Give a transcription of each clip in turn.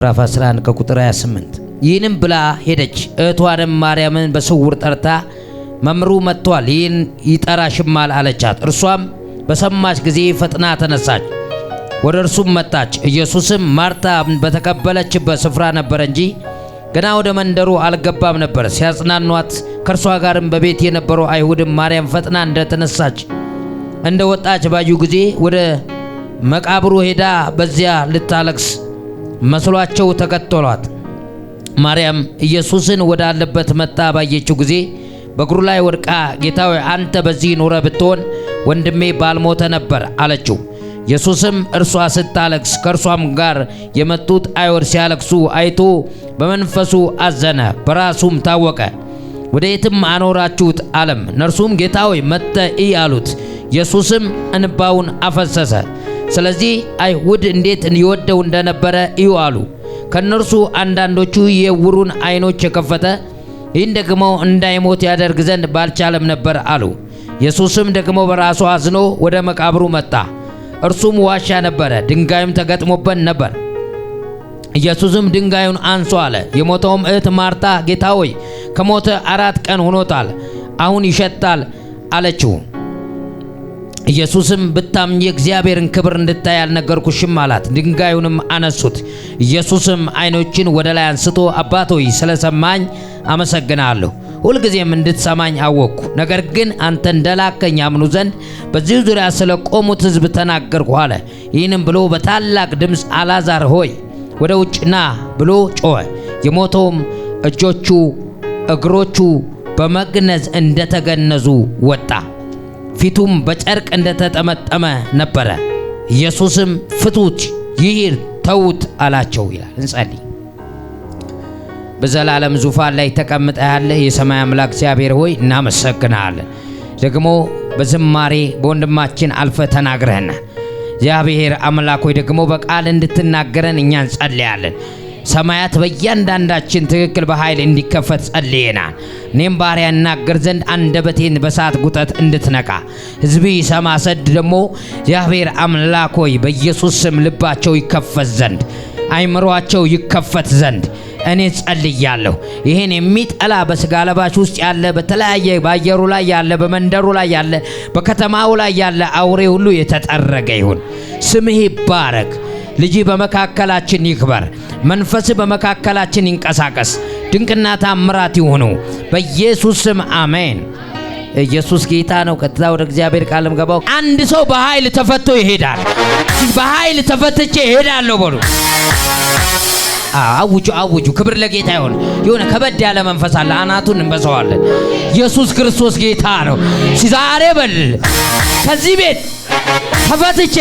ምዕራፍ 11 ከቁጥር 28 ይህንም ብላ ሄደች። እህቷንም ማርያምን በስውር ጠርታ መምሩ መጥቷል፣ ይህን ይጠራሽማል አለቻት። እርሷም በሰማች ጊዜ ፈጥና ተነሳች፣ ወደ እርሱም መጣች። ኢየሱስም ማርታ በተቀበለችበት ስፍራ ነበር እንጂ ገና ወደ መንደሩ አልገባም ነበር። ሲያጽናኗት ከእርሷ ጋርም በቤት የነበሩ አይሁድም ማርያም ፈጥና እንደተነሳች እንደወጣች ባዩ ጊዜ ወደ መቃብሩ ሄዳ በዚያ ልታለቅስ መስሏቸው ተከተሏት። ማርያም ኢየሱስን ወዳለበት መጣ ባየችው ጊዜ በእግሩ ላይ ወድቃ ጌታ ሆይ አንተ በዚህ ኖረ ብትሆን ወንድሜ ባልሞተ ነበር አለችው። ኢየሱስም እርሷ ስታለቅስ ከእርሷም ጋር የመጡት አይሁድ ሲያለቅሱ አይቶ በመንፈሱ አዘነ፣ በራሱም ታወቀ። ወዴትም አኖራችሁት አለም። እነርሱም ጌታ ሆይ መጥተህ እይ አሉት። ኢየሱስም እንባውን አፈሰሰ። ስለዚህ አይሁድ እንዴት ይወደው እንደነበረ እዩ አሉ። ከነርሱ አንዳንዶቹ የዕውሩን አይኖች የከፈተ ይህን ደግሞ እንዳይሞት ያደርግ ዘንድ ባልቻለም ነበር አሉ። ኢየሱስም ደግሞ በራሱ አዝኖ ወደ መቃብሩ መጣ። እርሱም ዋሻ ነበረ፣ ድንጋዩም ተገጥሞበት ነበር። ኢየሱስም ድንጋዩን አንሶ አለ። የሞተውም እህት ማርታ ጌታ ሆይ ከሞተ 4 ቀን ሆኖታል፣ አሁን ይሸታል አለችው። ኢየሱስም ብታምኚ የእግዚአብሔርን ክብር እንድታይ አልነገርኩሽም አላት። ድንጋዩንም አነሱት። ኢየሱስም አይኖችን ወደ ላይ አንስቶ አባት ሆይ ስለሰማኝ አመሰግናለሁ፣ ሁልጊዜም እንድትሰማኝ አወቅኩ። ነገር ግን አንተ እንደላከኝ ያምኑ ዘንድ በዚህ ዙሪያ ስለ ቆሙት ሕዝብ ተናገርኩ አለ። ይህንም ብሎ በታላቅ ድምፅ አልዓዛር ሆይ ወደ ውጭ ና ብሎ ጮኸ። የሞተውም እጆቹ እግሮቹ በመግነዝ እንደተገነዙ ወጣ፣ ፊቱም በጨርቅ እንደተጠመጠመ ነበረ። ኢየሱስም ፍቱት፣ ይሂድ፣ ተዉት አላቸው ይላል። እንጸልይ። በዘላለም ዙፋን ላይ ተቀምጠ ያለ የሰማይ አምላክ እግዚአብሔር ሆይ እናመሰግናለን። ደግሞ በዝማሬ በወንድማችን አልፈ ተናግረህናል። እግዚአብሔር አምላክ ሆይ ደግሞ በቃል እንድትናገረን እኛ እንጸልያለን። ሰማያት በእያንዳንዳችን ትክክል በኃይል እንዲከፈት ጸልየናል። እኔም ባሪያ እናገር ዘንድ አንደበቴን በሳት ጉጠት እንድትነቃ ሕዝብ ይሰማ ዘንድ ደግሞ እግዚአብሔር አምላክ ሆይ በኢየሱስ ስም ልባቸው ይከፈት ዘንድ አይምሮአቸው ይከፈት ዘንድ እኔ ጸልያለሁ። ይሄን የሚጠላ በስጋ ለባሽ ውስጥ ያለ በተለያየ ባየሩ ላይ ያለ በመንደሩ ላይ ያለ በከተማው ላይ ያለ አውሬ ሁሉ የተጠረገ ይሁን። ስምህ ይባረክ። ልጅ በመካከላችን ይክበር። መንፈስ በመካከላችን ይንቀሳቀስ። ድንቅና ታምራት ይሁኑ በኢየሱስ ስም አሜን። ኢየሱስ ጌታ ነው። ቀጥታ ወደ እግዚአብሔር ቃልም ገባው። አንድ ሰው በኃይል ተፈቶ ይሄዳል። በኃይል ተፈትቼ ይሄዳለሁ በሉ። አውጁ አውጁ። ክብር ለጌታ ይሁን። የሆነ ከበድ ያለ መንፈስ አለ፣ አናቱን እንበሰዋለን። ኢየሱስ ክርስቶስ ጌታ ነው። ዛሬ በል ከዚህ ቤት ተፈትቼ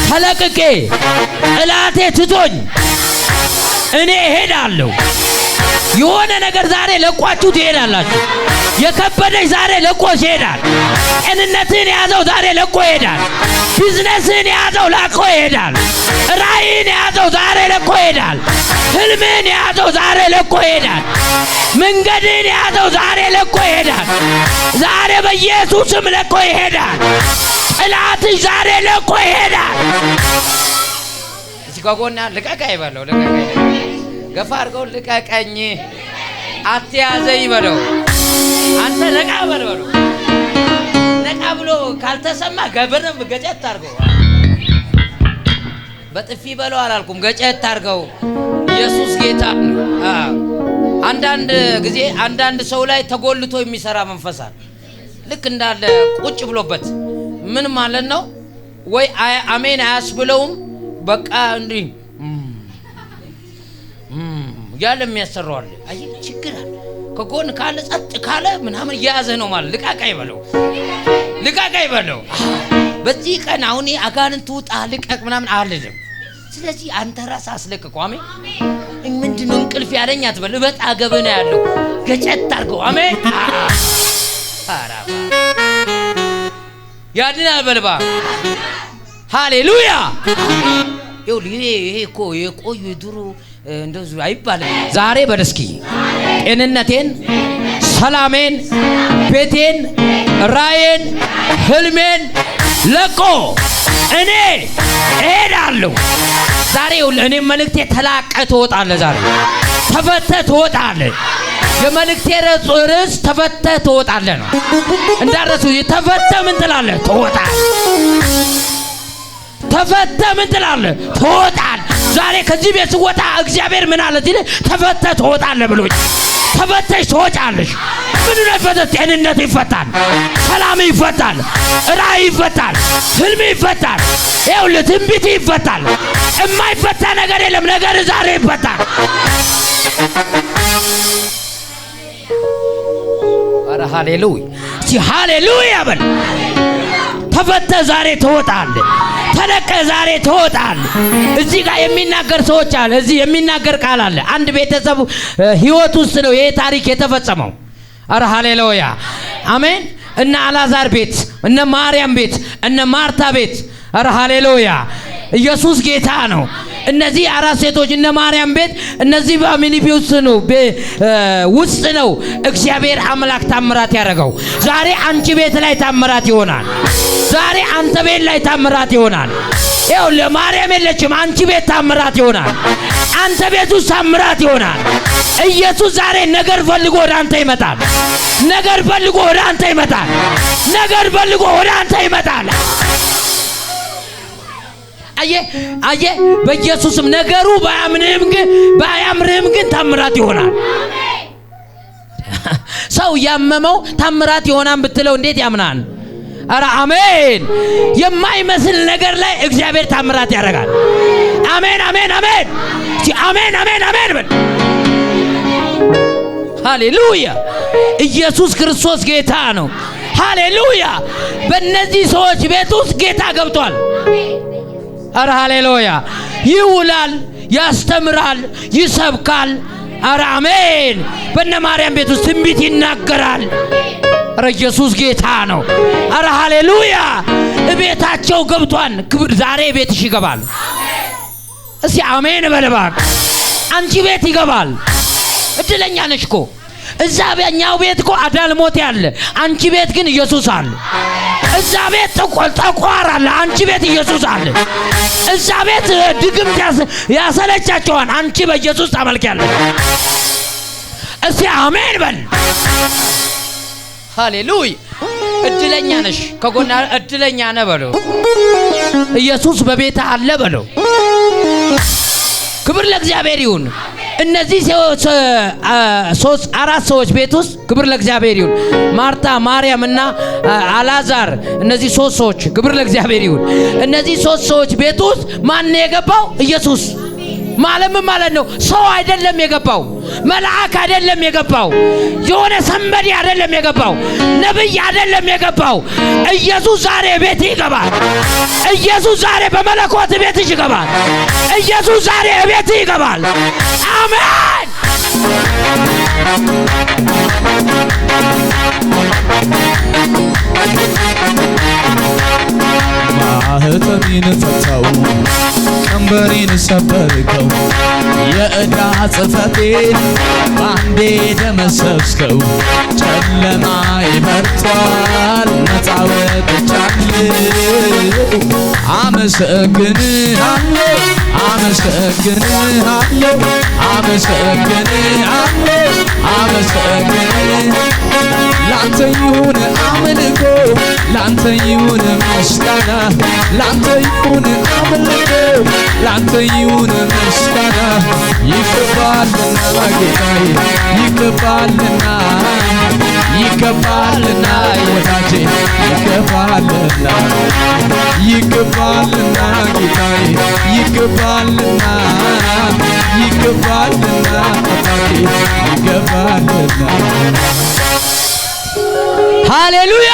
ተለቅቄ ጠላቴ ትቶኝ እኔ እሄዳለሁ። የሆነ ነገር ዛሬ ለቋችሁ ትሄዳላችሁ። የከበደሽ ዛሬ ለቆ ይሄዳል። ጤንነትን የያዘው ዛሬ ለቆ ይሄዳል። ቢዝነስን የያዘው ለቆ ይሄዳል። ራእይን የያዘው ዛሬ ለቆ ይሄዳል። ህልምን የያዘው ዛሬ ለቆ ይሄዳል። መንገድን የያዘው ዛሬ ለቆ ይሄዳል። ዛሬ በኢየሱስም ለቆ ይሄዳል። ጠላትሽ ዛሬ ለቆ ይሄዳል። እዚህ ጋር ልቀቀኝ በለው። ልቀቀኝ፣ ገፋ አድርገው ልቀቀኝ፣ አትያዘኝ በለው። አንተ ነቃ በል በለው። ነቃ ብሎ ካልተሰማ ገብርም ገጨት አድርገው። በጥፊ በለው አላልኩም፣ ገጨት አድርገው። ኢየሱስ ጌታ። አንዳንድ ጊዜ አንዳንድ ሰው ላይ ተጎልቶ የሚሰራ መንፈስ አለ። ልክ እንዳለ ቁጭ ብሎበት ምን ማለት ነው? ወይ አሜን አያስብለውም። በቃ እንዲህ ያለ የሚያሰራው አለ። አይ ችግር አለ። ከጎን ካለ ጸጥ ካለ ምናምን እያያዘ ነው ማለት። ልቃቃይ በለው፣ ልቃቃይ በለው። በዚህ ቀን አሁን አጋንንት ውጣ ልቀቅ ምናምን አልልም። ስለዚህ አንተ ራስህ አስለቅቀው። አሜን። ምንድነው እንቅልፍ ያለኝ አትበል። በጣ ገብና ያለው ገጨት አድርገው። አሜን። አራባ ያድናል በልባ። ሃሌሉያ። ይሄ እኮ የቆዩ ድሮ እንደዚህ አይባልም። ዛሬ በደስኪ ጤንነቴን፣ ሰላሜን፣ ቤቴን፣ ራእዬን፣ ህልሜን ለቆ እኔ እሄዳለሁ። ዛሬ እኔ መልእክቴ ተላቀ ትወጣለህ። ዛሬ ተፈተህ ትወጣለህ። የመልእክቴ ርዕስ ተፈተህ ትወጣለህ ነው። እንዳረሱ ተፈተህ ምን ትላለህ? ትወጣለህ። ተፈተህ ምን ትላለህ? ትወጣለህ። ዛሬ ከዚህ ቤት ወጣ እግዚአብሔር ምን አለ ሲል ተፈተህ ትወጣለህ ብሎኝ። ተፈተሽ ትወጫለሽ። ምን ነው ፈተት? ጤንነት ይፈታል፣ ሰላም ይፈታል፣ ራዕይ ይፈታል፣ ህልም ይፈታል፣ ይኸውልህ ትንቢት ይፈታል። የማይፈታ ነገር የለም። ነገር ዛሬ ይፈታል። አረ ሃሌሉያ! እስቲ ሃሌሉያ በል። ተፈተህ ዛሬ ትወጣለህ። ተለቀ ዛሬ ትወጣለህ። እዚህ ጋር የሚናገር ሰዎች አለ። እዚህ የሚናገር ቃል አለ። አንድ ቤተሰብ ህይወት ውስጥ ነው ይሄ ታሪክ የተፈጸመው። አረ ሃሌሉያ አሜን። እነ አላዛር ቤት፣ እነ ማርያም ቤት፣ እነ ማርታ ቤት። አረ ሃሌሉያ ኢየሱስ ጌታ ነው። እነዚህ አራት ሴቶች እነ ማርያም ቤት እነዚህ ፋሚሊ ውስጥ ነው እግዚአብሔር አምላክ ታምራት ያደረገው። ዛሬ አንቺ ቤት ላይ ታምራት ይሆናል። ዛሬ አንተ ቤት ላይ ታምራት ይሆናል። ይኸው ለማርያም የለችም፣ አንቺ ቤት ታምራት ይሆናል። አንተ ቤት ውስጥ ታምራት ይሆናል። ኢየሱስ ዛሬ ነገር ፈልጎ ወደ አንተ ይመጣል። ነገር ፈልጎ ወደ አንተ ይመጣል። ነገር ፈልጎ ወደ አንተ ይመጣል። አየ በኢየሱስም ነገሩ ባያምርህም ግን ታምራት ይሆናል። ሰው ያመመው ታምራት ይሆናል ብትለው እንዴት ያምናል? አረ አሜን። የማይመስል ነገር ላይ እግዚአብሔር ታምራት ያደርጋል። አሜን አሜን አሜን አሜን አሜን አሜን በል። ሃሌሉያ ኢየሱስ ክርስቶስ ጌታ ነው። ሃሌሉያ በእነዚህ ሰዎች ቤት ውስጥ ጌታ ገብቷል። አረ ሃሌሉያ ይውላል፣ ያስተምራል፣ ይሰብካል። አረ አሜን። በእነ ማርያም ቤት ውስጥ ትንቢት ይናገራል። አረ ኢየሱስ ጌታ ነው። አረ ሃሌሉያ ቤታቸው ገብቷል። ክብር ዛሬ ቤትሽ ይገባል። እስቲ አሜን በልባክ። አንቺ ቤት ይገባል። እድለኛ ነሽ እኮ። እዛ በእኛው ቤት እኮ አዳልሞት ያለ፣ አንቺ ቤት ግን ኢየሱስ አለ። እዛ ቤት ጠቋር አለ፣ አንቺ ቤት ኢየሱስ አለ። እዛ ቤት ድግምት ያሰለቻቸዋል፣ አንቺ በኢየሱስ ታመልኪያለሽ። እስቲ አሜን በል። ሃሌሉያ እድለኛ ነሽ። ከጎና እድለኛ ነህ በለው። ኢየሱስ በቤት አለ በለው። ክብር ለእግዚአብሔር ይሁን። እነዚህ አራት ሰዎች ቤት ውስጥ ክብር ለእግዚአብሔር ይሁን። ማርታ፣ ማርያም እና አላዛር እነዚህ ሶስት ሰዎች ክብር ለእግዚአብሔር ይሁን። እነዚህ ሶስት ሰዎች ቤት ውስጥ ማን የገባው? ኢየሱስ ማለት ነው። ሰው አይደለም የገባው፣ መልአክ አይደለም የገባው፣ የሆነ ሰንበዲ አይደለም የገባው፣ ነብይ አይደለም የገባው። ኢየሱስ ዛሬ ቤት ይገባል። ኢየሱስ ዛሬ በመለኮት ቤት ይገባል። ኢየሱስ ዛሬ ቤት ይገባል። አሜን። ማህተሜን ፈታው፣ ቀንበሬን ሰበርከው፣ የዕዳ ጽሕፈቴን ባንዴ ደመሰስከው። ጨለማ ይበርቷል፣ ነፃ ወጥቻለሁ። አመሰግንሃለሁ፣ አመሰግንሃለሁ፣ አመሰግንሃለሁ፣ አመሰግንሃለሁ። ላንተ ይሁን አምልኮ፣ ላንተ ይሁን ምስጋና፣ ላንተ ይሁን አምልኮ፣ ላንተ ይሁን ምስጋና። ይገባልና ጌታዬ፣ ይገባልና፣ ይገባልና ወዳጄ፣ ይገባልና፣ ይገባልና ጌታዬ፣ ይገባልና፣ ይገባልና አባቴ፣ ይገባልና። ሃሌሉያ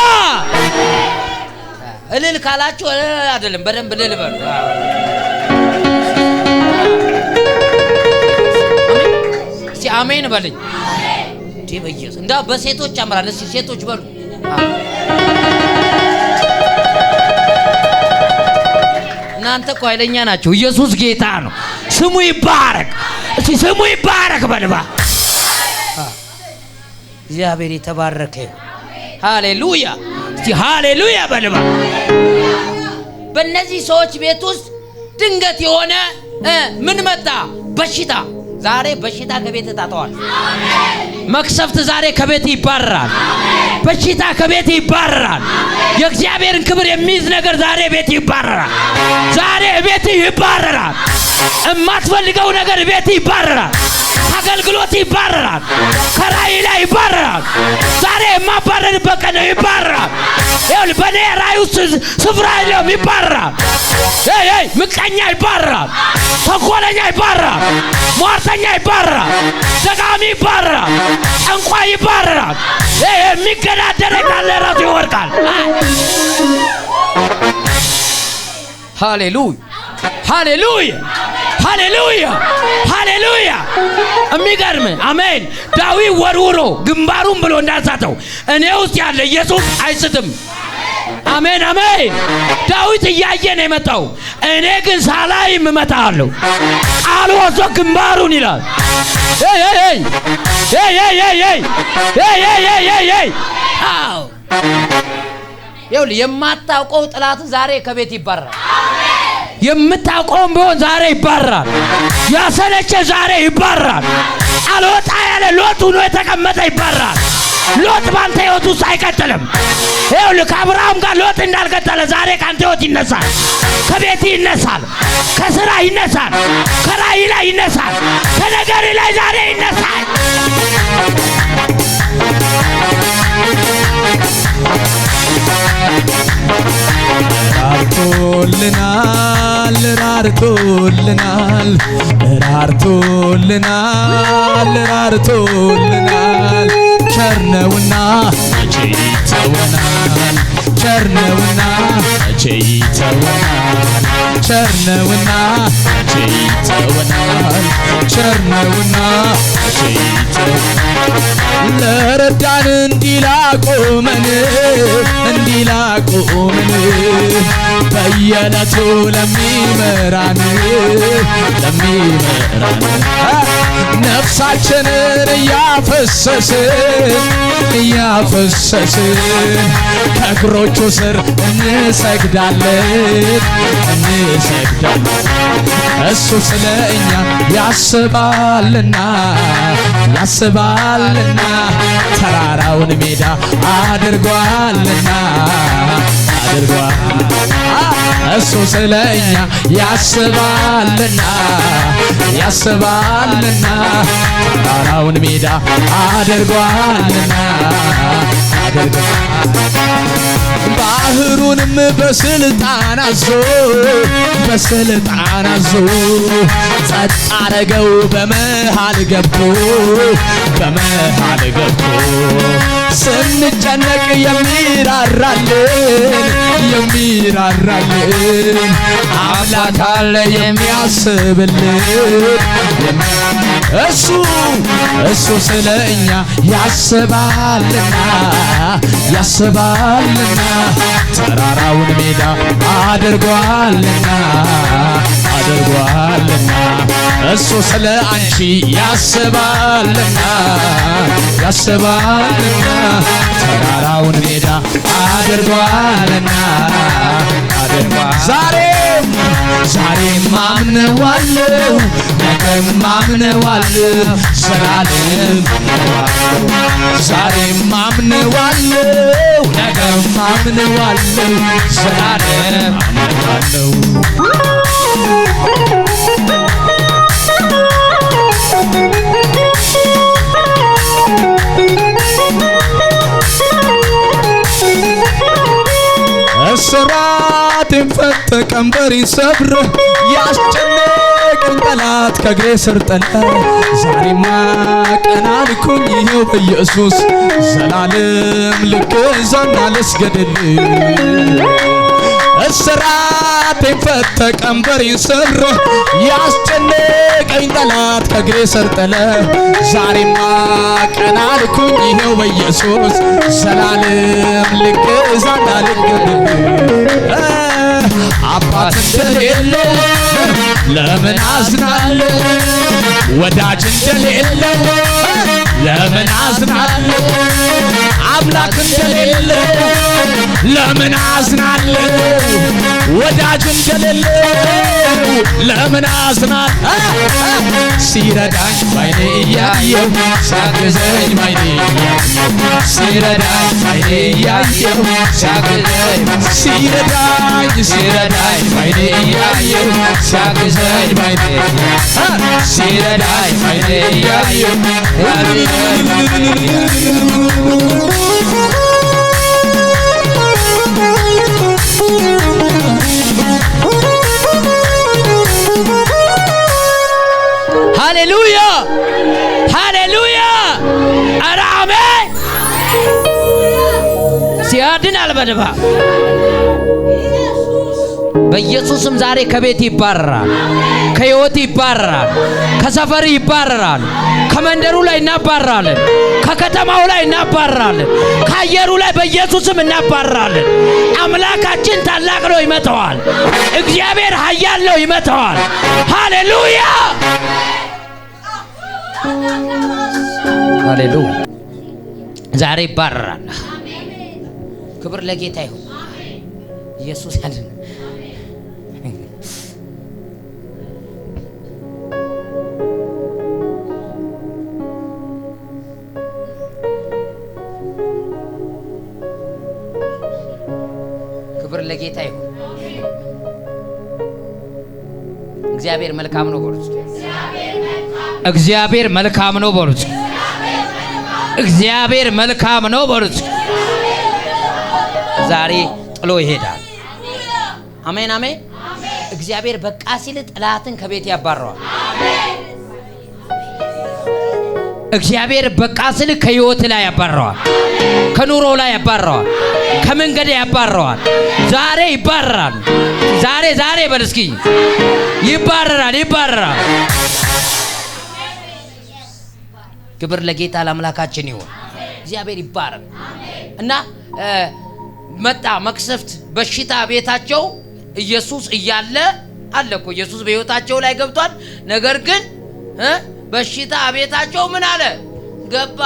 እልል ካላችሁ እልል አይደለም፣ በደንብ እልል በሉ። እስቲ አሜን በልኝ። እንዴ በኢየሱስ እንዳ በሴቶች አምራል። እስቲ ሴቶች በሉ። እናንተ እኮ ኃይለኛ ናችሁ። ኢየሱስ ጌታ ነው። ስሙ ይባረክ። እስቲ ስሙ ይባረክ በልባ። እግዚአብሔር የተባረከ ይሁን። ሃሌሉያ እስቲ ሃሌሉያ በልባ። በእነዚህ ሰዎች ቤት ውስጥ ድንገት የሆነ ምን መጣ? በሽታ። ዛሬ በሽታ ከቤት ታጠዋል። መክሰፍት ዛሬ ከቤት ይባረራል። በሽታ ከቤት ይባረራል። የእግዚአብሔርን ክብር የሚይዝ ነገር ዛሬ ቤት ይባረራል። ዛሬ ቤት ይባረራል። የማትፈልገው ነገር ቤት ይባረራል። አገልግሎት ይባረራል። ከራእይ ላይ ይባረራል። ዛሬ የማባረርበት ቀን ነው። ይባረራል። ይኸውልህ በኔ ራእይ ውስጥ ስፍራ የለውም። ይባረራል። ምቀኛ ይባረራል። ተንኮለኛ ይባረራል። ሟርተኛ ይባረራል። ደጋሚ ይባረራል። ጠንቋይ ይባረራል። የሚገዳደር ካለ ራሱ ይወድቃል። ሃሌሉያ ሃሌሉያ ሃሌሉያ ሃሌሉያ። የሚገርም አሜን። ዳዊት ወርውሮ ግንባሩን ብሎ እንዳሳተው እኔ ውስጥ ያለ ኢየሱስ አይስትም። አሜን አሜን። ዳዊት እያየ ነው የመጣው። እኔ ግን ሳላይ እመታለሁ። ቃሉ ወጥቶ ግንባሩን ይላል። አዎ ይኸውልህ የማታውቀው ጥላት ዛሬ ከቤት ይባረራል። የምታውቀውም ቢሆን ዛሬ ይባረራል። ያሰለቸ ዛሬ ይባረራል። አልወጣ ያለ ሎጥ ሆኖ የተቀመጠ ይባረራል። ሎጥ ባንተ ህይወት ውስጥ አይቀጥልም። ይኸውልህ ከአብርሃም ጋር ሎጥ እንዳልቀጠለ ዛሬ ካንተ ህይወት ይነሳል። ከቤት ይነሳል። ከስራ ይነሳል። ከራእይ ላይ ይነሳል። ከነገር ላይ ዛሬ ይነሳል። ራርቶልናል ራርቶልናል ራርቶልናል ራርቶልናል ቸርነውና መቼ ይተወናል ቸርነውና መቼ ይተወናል ቸርነውና መቼ ይተወናል ቸርነውና መቼ ይተወናል ለረዳን እንዲላቆመን በየዕለቱ ለሚመራን ነፍሳችንን እያፈሰስን ከእግሮቹ ስር እንሰግዳለን። እሱ ስለ እኛ ያስባልና ተራራውን ሜዳ አድርጓልና እሱ ስለ እኛ ያስባልና ተራራውን ሜዳ አድርጓልና ባህሩንም በስልጣን አዞ ጸጥ አረገው በመሃል ገብቶ ስንጨነቅ የሚራራልን አምላክ አለ የሚያስብልን እሱ ስለ እኛ ያስባልና ተራራውን ሜዳ አድርጓልና እሱ ስለ አንቺ ያስባልና ተራራውን ሜዳ አድርጓልና ዛሬም አምነዋለሁ ነገም አምነዋለሁ ዘላለም ዛሬም አምነዋለሁ ነገም አምነዋለሁ ዘላለም አምነዋለሁ እስራቴን ፈተ ቀንበሬን ሰብረ ያስጨነቀኝ ጠላት ከእግሬ ስር ጥለ ዛሬማ ቀና አልኩኝ ይኸው በኢየሱስ ዘላለም ልገዛና ልስገድልህ እስራቴን ፈተ ቀንበሬን ሰብረ ያስጨነቀኝ ጠላት ከእግሬ ስር ጥለ ዛሬማ ቀና አልኩኝ ይኸው በኢየሱስ ዘላለም ልገዛና ልስገድልህ አባት እንደሌለ ለምን አዝናለሁ ወዳጅ እንደሌለ ለምን አዝናለሁ አምላክ እንደሌለው ለምን አዝናለሁ ወዳጅ እንደሌለው ለምን አዝናለሁ ሲረዳኝ ባይኔ እያየሁ ሲያግዘኝ ባይኔ እያየሁ ሲረዳኝ ባይኔ እያየሁ ሲያግዘኝ ሲረዳኝ ባይኔ እያየሁ ሲያግዘኝ ባይኔ ሲረዳኝ ባይኔ እያየሁ ሃሌሉያ ሃሌሉያ ኧረ አሜን። ሲያድናል በድባ በኢየሱስም ዛሬ ከቤት ይባረራል፣ ከሕይወት ይባረራል፣ ከሰፈር ይባረራል፣ ከመንደሩ ላይ እናባረራለን፣ ከከተማው ላይ እናባረራለን፣ ከአየሩ ላይ በኢየሱስም እናባረራለን። አምላካችን ታላቅ ነው፣ ይመታዋል። እግዚአብሔር ኃያል ነው፣ ይመታዋል። ሃሌሉያ ሃሌሉያ። ዛሬ ይባረራል። ክብር ለጌታ ይሁን። ኢየሱስ ያድን። ክብር ለጌታ ይሁን። እግዚአብሔር መልካም ነው በሉት። እግዚአብሔር መልካም ነው በሉት። እግዚአብሔር መልካም ነው በሉት። ዛሬ ጥሎ ይሄዳል። አሜን አሜን። እግዚአብሔር በቃ ሲል ጠላትን ከቤት ያባረዋል። እግዚአብሔር በቃ ሲል ከሕይወት ላይ ያባረዋል፣ ከኑሮ ላይ ያባረዋል፣ ከመንገድ ያባረዋል። ዛሬ ይባረራል። ዛሬ በል እስኪ ይባረራል፣ ይባረራል። ክብር ለጌታ ለአምላካችን ይሁን። እግዚአብሔር ይባረክ እና መጣ መቅሰፍት በሽታ ቤታቸው ኢየሱስ እያለ አለ እኮ ኢየሱስ በሕይወታቸው ላይ ገብቷል። ነገር ግን በሽታ ቤታቸው ምን አለ ገባ።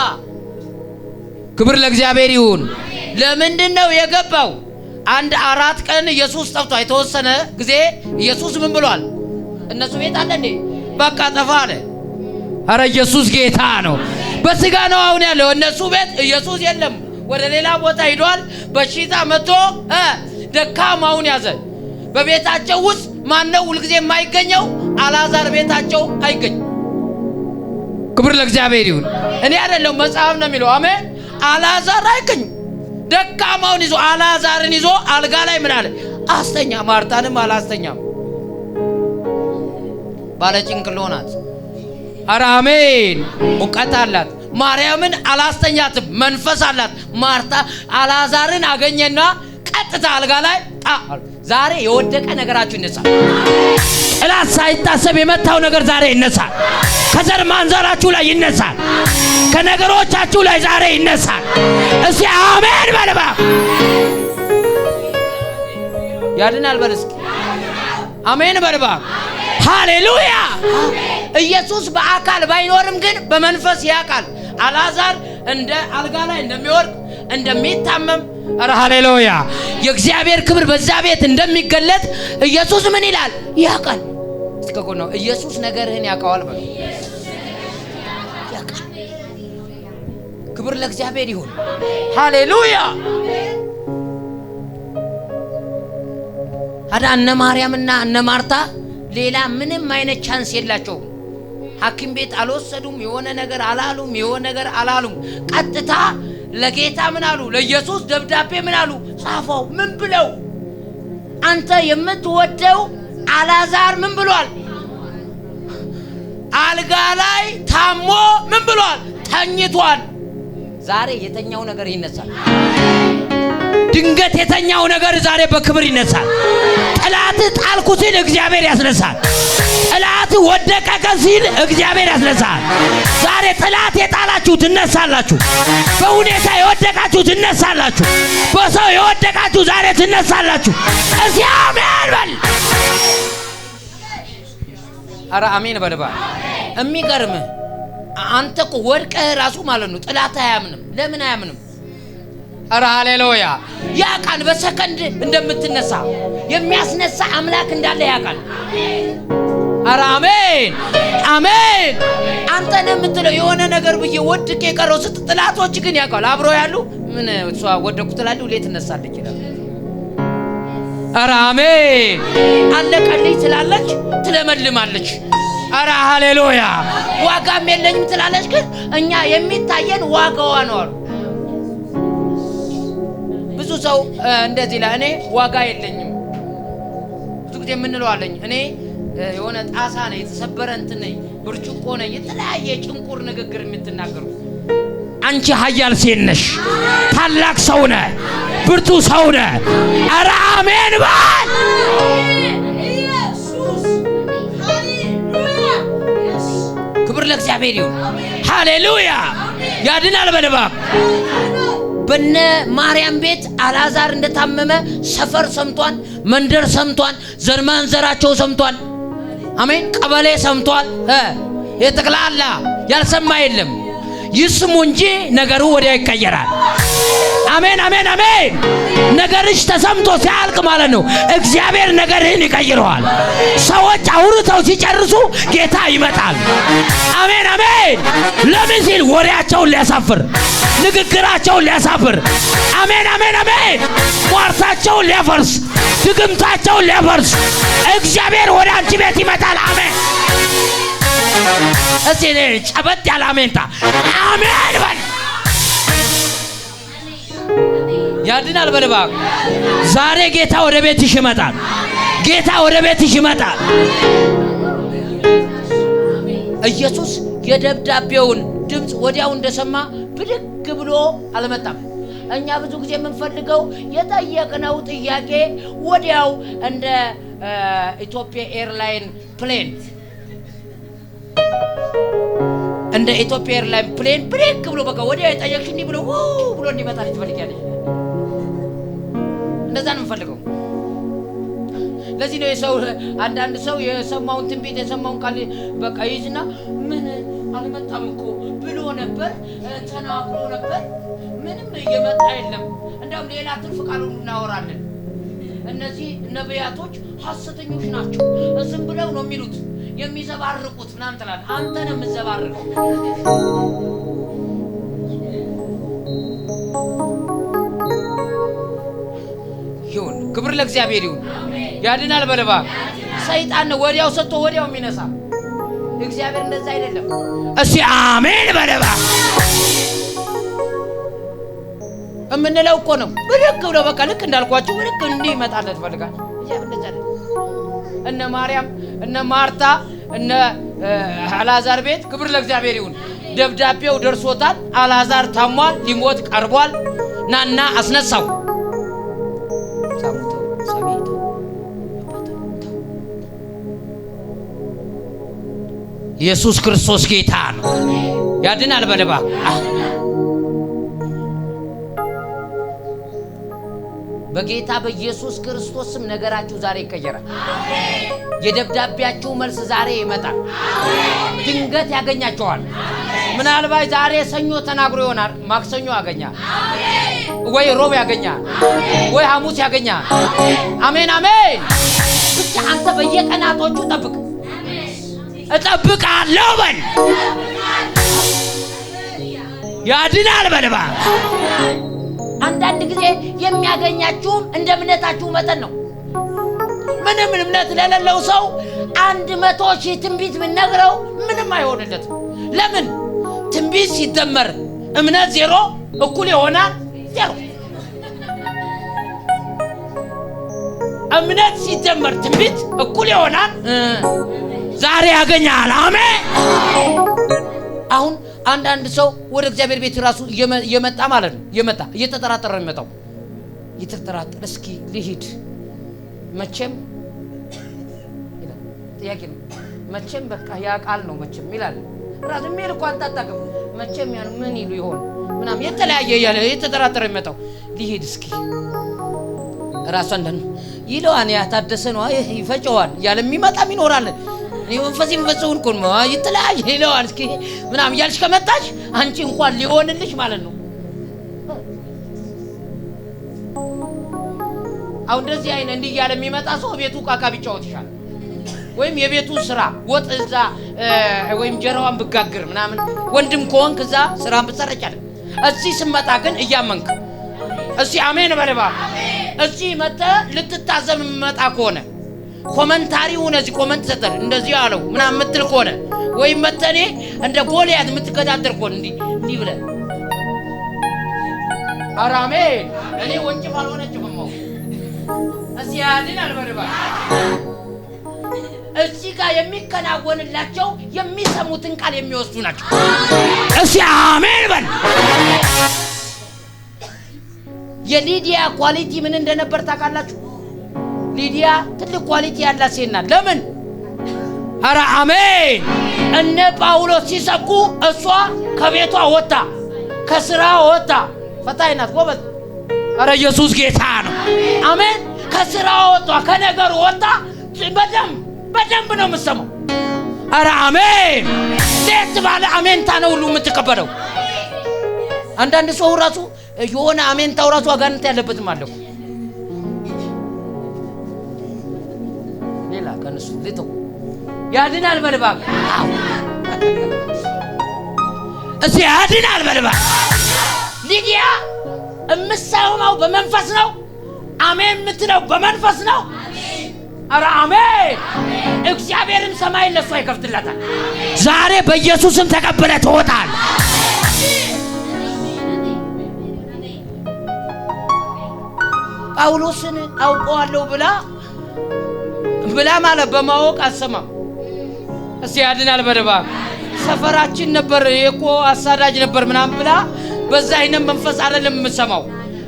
ክብር ለእግዚአብሔር ይሁን። ለምንድን ነው የገባው? አንድ 4 ቀን ኢየሱስ ጠፍቷ የተወሰነ ጊዜ ኢየሱስ ምን ብሏል? እነሱ ቤት አለ እንዴ? በቃ ጠፋ አለ። አረ ኢየሱስ ጌታ ነው። በስጋ ነው አሁን ያለው። እነሱ ቤት ኢየሱስ የለም፣ ወደ ሌላ ቦታ ሄዷል። በሽታ መጥቶ ደካማውን ያዘ። በቤታቸው ውስጥ ማነው ሁልጊዜ የማይገኘው? አልዓዛር ቤታቸው አይገኝም። ክብር ለእግዚአብሔር ይሁን። እኔ አይደለም መጽሐፍ ነው የሚለው። አሜን። አልዓዛር አይገኝም። ደካማውን ይዞ አልዓዛርን ይዞ አልጋ ላይ ምን አለ? አስተኛ። ማርታንም አላስተኛም፣ ባለጭንቅሎ ናት። ኧረ አሜን። እውቀት አላት። ማርያምን አላስተኛትም፣ መንፈስ አላት። ማርታ አልዓዛርን አገኘና ቀጥታ አልጋ ላይ ዛሬ የወደቀ ነገራችሁ ይነሳል። ጠላት ሳይታሰብ የመታው ነገር ዛሬ ይነሳል። ከዘር ማንዘራችሁ ላይ ይነሳል። ከነገሮቻችሁ ላይ ዛሬ ይነሳል። እስቲ አሜን በልባ። ያድናል በል እስኪ አሜን በልባ። ሃሌሉያ። ኢየሱስ በአካል ባይኖርም ግን በመንፈስ ያውቃል። አልዓዛር እንደ አልጋ ላይ እንደሚወርቅ እንደሚታመም፣ ኧረ ሃሌሉያ። የእግዚአብሔር ክብር በዛ ቤት እንደሚገለጥ ኢየሱስ ምን ይላል? ያውቃል። እስከ ነው ኢየሱስ ነገርህን ያውቀዋል በሉ። ያውቃል። ክብር ለእግዚአብሔር ይሁን። ሃሌሉያ። አዳ እነ ማርያምና እነ ማርታ ሌላ ምንም አይነት ቻንስ የላቸውም። ሐኪም ቤት አልወሰዱም፣ የሆነ ነገር አላሉም፣ የሆነ ነገር አላሉም። ቀጥታ ለጌታ ምን አሉ? ለኢየሱስ ደብዳቤ ምን አሉ? ጻፈው። ምን ብለው? አንተ የምትወደው አልዓዛር ምን ብሏል? አልጋ ላይ ታሞ ምን ብሏል? ተኝቷል። ዛሬ የተኛው ነገር ይነሳል። ድንገት የተኛው ነገር ዛሬ በክብር ይነሳል። ጠላት ጣልኩ ሲል እግዚአብሔር ያስነሳል። ጠላት ወደቀ ሲል እግዚአብሔር ያስነሳል። ዛሬ ጠላት የጣላችሁ ትነሳላችሁ። በሁኔታ የወደቃችሁ ትነሳላችሁ። በሰው የወደቃችሁ ዛሬ ትነሳላችሁ። እስቲ አሜን በል። ኧረ አሜን በልባ። የሚገርምህ አንተ እኮ ወድቀህ ራሱ ማለት ነው ጥላት አያምንም። ለምን አያምንም? ኧረ ሃሌሉያ! ያውቃል በሰከንድ እንደምትነሳ የሚያስነሳ አምላክ እንዳለ ያውቃል። ኧረ አሜን አሜን። አንተ ነው የምትለው የሆነ ነገር ብዬ ወድቄ የቀረው ጥላቶች ግን ያውቃል። አብሮ ያሉ ምን እሷ ወደቁ ትላለች ሁሌ ትነሳለች ይላል። ኧረ አሜን። አለቀልኝ ትላለች ትለመልማለች። ኧረ ሃሌሉያ! ዋጋም የለኝም ትላለች። ግን እኛ የሚታየን ዋጋዋ ነው አሉ። ብዙ ሰው እንደዚህ ላይ እኔ ዋጋ የለኝም ብዙ ጊዜ የምንለው አለኝ። እኔ የሆነ ጣሳ ነኝ፣ የተሰበረ እንትን ነኝ፣ ብርጭቆ ነኝ፣ የተለያየ ጭንቁር ንግግር የምትናገሩ አንቺ ኃያል ሴት ነሽ፣ ታላቅ ሰው ነህ፣ ብርቱ ሰው ነህ። ኧረ አሜን በል። ክብር ለእግዚአብሔር ይሁን። ሃሌሉያ! ያድናል በልባብ በነ ማርያም ቤት አልዓዛር እንደታመመ ሰፈር ሰምቷል፣ መንደር ሰምቷል፣ ዘርማንዘራቸው ሰምቷል። አሜን። ቀበሌ ሰምቷል። የጠቅላላ ያልሰማ የለም። ይስሙ እንጂ ነገሩ ወዲያ ይቀየራል። አሜን አሜን አሜን። ነገርሽ ተሰምቶ ሲያልቅ ማለት ነው እግዚአብሔር ነገርህን ይቀይረዋል። ሰዎች አውርተው ሲጨርሱ ጌታ ይመጣል። አሜን አሜን። ለምን ሲል ወሬያቸውን ሊያሳፍር፣ ንግግራቸውን ሊያሳፍር። አሜን አሜን አሜን። ሟርታቸውን ሊያፈርስ፣ ድግምታቸውን ሊያፈርስ እግዚአብሔር ወደ አንቺ ቤት ይመጣል። አሜን። እስቲ ጨበጥ ያለ አሜንታ አሜን በል። ያድናል በልባብ። ዛሬ ጌታ ወደ ቤትሽ ይመጣል። ጌታ ወደ ቤትሽ ይመጣል። ኢየሱስ የደብዳቤውን ድምፅ ወዲያው እንደሰማ ብድግ ብሎ አልመጣም። እኛ ብዙ ጊዜ የምንፈልገው የጠየቅነው ጥያቄ ወዲያው እንደ ኢትዮጵያ ኤርላይን ፕሌን እንደ ኢትዮጵያ ኤርላይን ፕሌን ብሬክ ብሎ በቃ ወዲያ የጠየቅሽኝ ብሎ ብሎ እንዲመጣልሽ ትፈልጊያለሽ። እንደዛ ነው የምፈልገው። ለዚህ ነው የሰው አንዳንድ ሰው የሰማውን ትንቢት የሰማውን ቃል በቃ ይዝና ምን አልመጣም እኮ ብሎ ነበር ተናግሮ ነበር፣ ምንም እየመጣ የለም። እንደውም ሌላ ትርፍ ቃል ሁሉ እናወራለን። እነዚህ ነቢያቶች ሐሰተኞች ናቸው፣ ዝም ብለው ነው የሚሉት የሚዘባርቁት ምናምን ትላለህ። አንተ ነው የምትዘባርቀው። ይሁን ክብር ለእግዚአብሔር ይሁን። ያድናል በልባብ። ሰይጣን ነው ወዲያው ሰጥቶ ወዲያው የሚነሳ። እግዚአብሔር እንደዛ አይደለም። እስቲ አሜን በልባብ እምንለው እኮ ነው። ብድግ ብሎ በቃ ልክ እንዳልኳችሁ ልክ እንዲህ ይመጣለት ፈልጋል። እግዚአብሔር እንደዛ አይደለም። እነ ማርያም እነ ማርታ እነ አልዓዛር ቤት ክብር ለእግዚአብሔር ይሁን። ደብዳቤው ደርሶታል። አልዓዛር ታሟል፣ ሊሞት ቀርቧል። ናና አስነሳው። ኢየሱስ ክርስቶስ ጌታ ነው። ያድናል በልባብ። በጌታ በኢየሱስ ክርስቶስ ስም ነገራችሁ ዛሬ ይቀየራል። የደብዳቤያችሁ መልስ ዛሬ ይመጣል። ድንገት ያገኛቸዋል። ምናልባት ዛሬ ሰኞ ተናግሮ ይሆናል፣ ማክሰኞ ያገኛል፣ ወይ ሮብ ያገኛል፣ ወይ ሐሙስ ያገኛል። አሜን አሜን። ብቻ አንተ በየቀናቶቹ ጠብቅ። እጠብቃለሁ በል። ያድናል በልባብ። አንዳንድ ጊዜ የሚያገኛችሁም እንደ እምነታችሁ መጠን ነው። ምንም እምነት ለሌለው ሰው 100,000 ትንቢት ብንነግረው ምንም አይሆንለትም። ለምን? ትንቢት ሲደመር እምነት 0 እኩል ይሆናል 0። እምነት ሲደመር ትንቢት እኩል ይሆናል። ዛሬ ያገኛል። አሜን። አሁን አንዳንድ ሰው ወደ እግዚአብሔር ቤት ራሱ እየመጣ ማለት ነው እየተጠራጠረ ነው የሚመጣው። እየተጠራጠረ እስኪ ልሂድ መቼም ይላል። ጥያቄ ነው መቼም በቃ ያ ቃል ነው መቼም ይላል። ራሱ ምን እንኳን ታጣቀም መቼም ያን ምን ይሉ ይሆን ምናምን የተለያየ ያለ እየተጠራጠረ የሚመጣው ልሂድ እስኪ ራሱ እንደን ይለዋን ያ ታደሰ ነው ይፈጨዋል ያለ የሚመጣም ይኖራል። እኔ መንፈሱን እኮ ነው ይተላጅ ይለዋል እስኪ ምናምን እያልሽ ከመጣሽ አንቺ እንኳን ሊሆንልሽ ማለት ነው። አሁን እንደዚህ አይነት እንዲህ ያለ የሚመጣ ሰው ቤቱ ቃቃ ቢጫወት ይሻላል። ወይም የቤቱ ስራ ወጥ እዛ ወይም ጀራዋን ብጋግር ምናምን ወንድም ከሆንክ እዛ ስራን ብትሰረጫለ። እዚህ ስመጣ ግን እያመንክ እዚህ አሜን በለባ እዚህ መጣ ልትታዘብ መጣ ከሆነ ኮመንታሪው እነዚህ ኮመንት ሰጠን እንደዚህ አለው ምናምን ምትል ከሆነ ወይም መተኔ እንደ ጎልያድ የምትገዳደር ከሆነ እንዲህ ብለ አራሜን እኔ ወንጭፍ አልሆነችም ነው እዚህ ያድናል በለባ እዚህ ጋር የሚከናወንላቸው የሚሰሙትን ቃል የሚወስዱ ናቸው። እሺ አሜን በል። የሊዲያ ኳሊቲ ምን እንደነበር ታውቃላችሁ? ሊዲያ ትልቅ ኳሊቲ ያላት ሴት ናት። ለምን? ኧረ አሜን። እነ ጳውሎስ ሲሰኩ እሷ ከቤቷ ወጣ ከስራ ወጣ ፈታይ ናት ጎበዝ። ኧረ ኢየሱስ ጌታ ነው። አሜን። ከስራ ወጣ ከነገሩ ወጣ በደንብ ነው የምትሰማው። ኧረ አሜን። ሌት ባለ አሜንታ ነው ሁሉ የምትቀበለው። አንዳንድ ሰው ራሱ የሆነ አሜንታው ራሱ አጋንንት ያለበትም አለው። ሌላ ከነሱ ልተው ያድናል በልባክ እዚህ ያድናል በልባክ። ሊዲያ እምትሰማው በመንፈስ ነው። አሜን የምትለው በመንፈስ ነው። ኧረ አሜን። እግዚአብሔርም ሰማይ ለሷ ይከፍትላታል። ዛሬ በኢየሱስም ተቀበለ ትወጣል። ጳውሎስን አውቀዋለሁ ብላ ማለት በማወቅ አሰማም። እስቲ ያድናል በደባ ሰፈራችን ነበር እኮ አሳዳጅ ነበር ምናምን ብላ በዛ አይነት መንፈስ አይደለም የምትሰማው።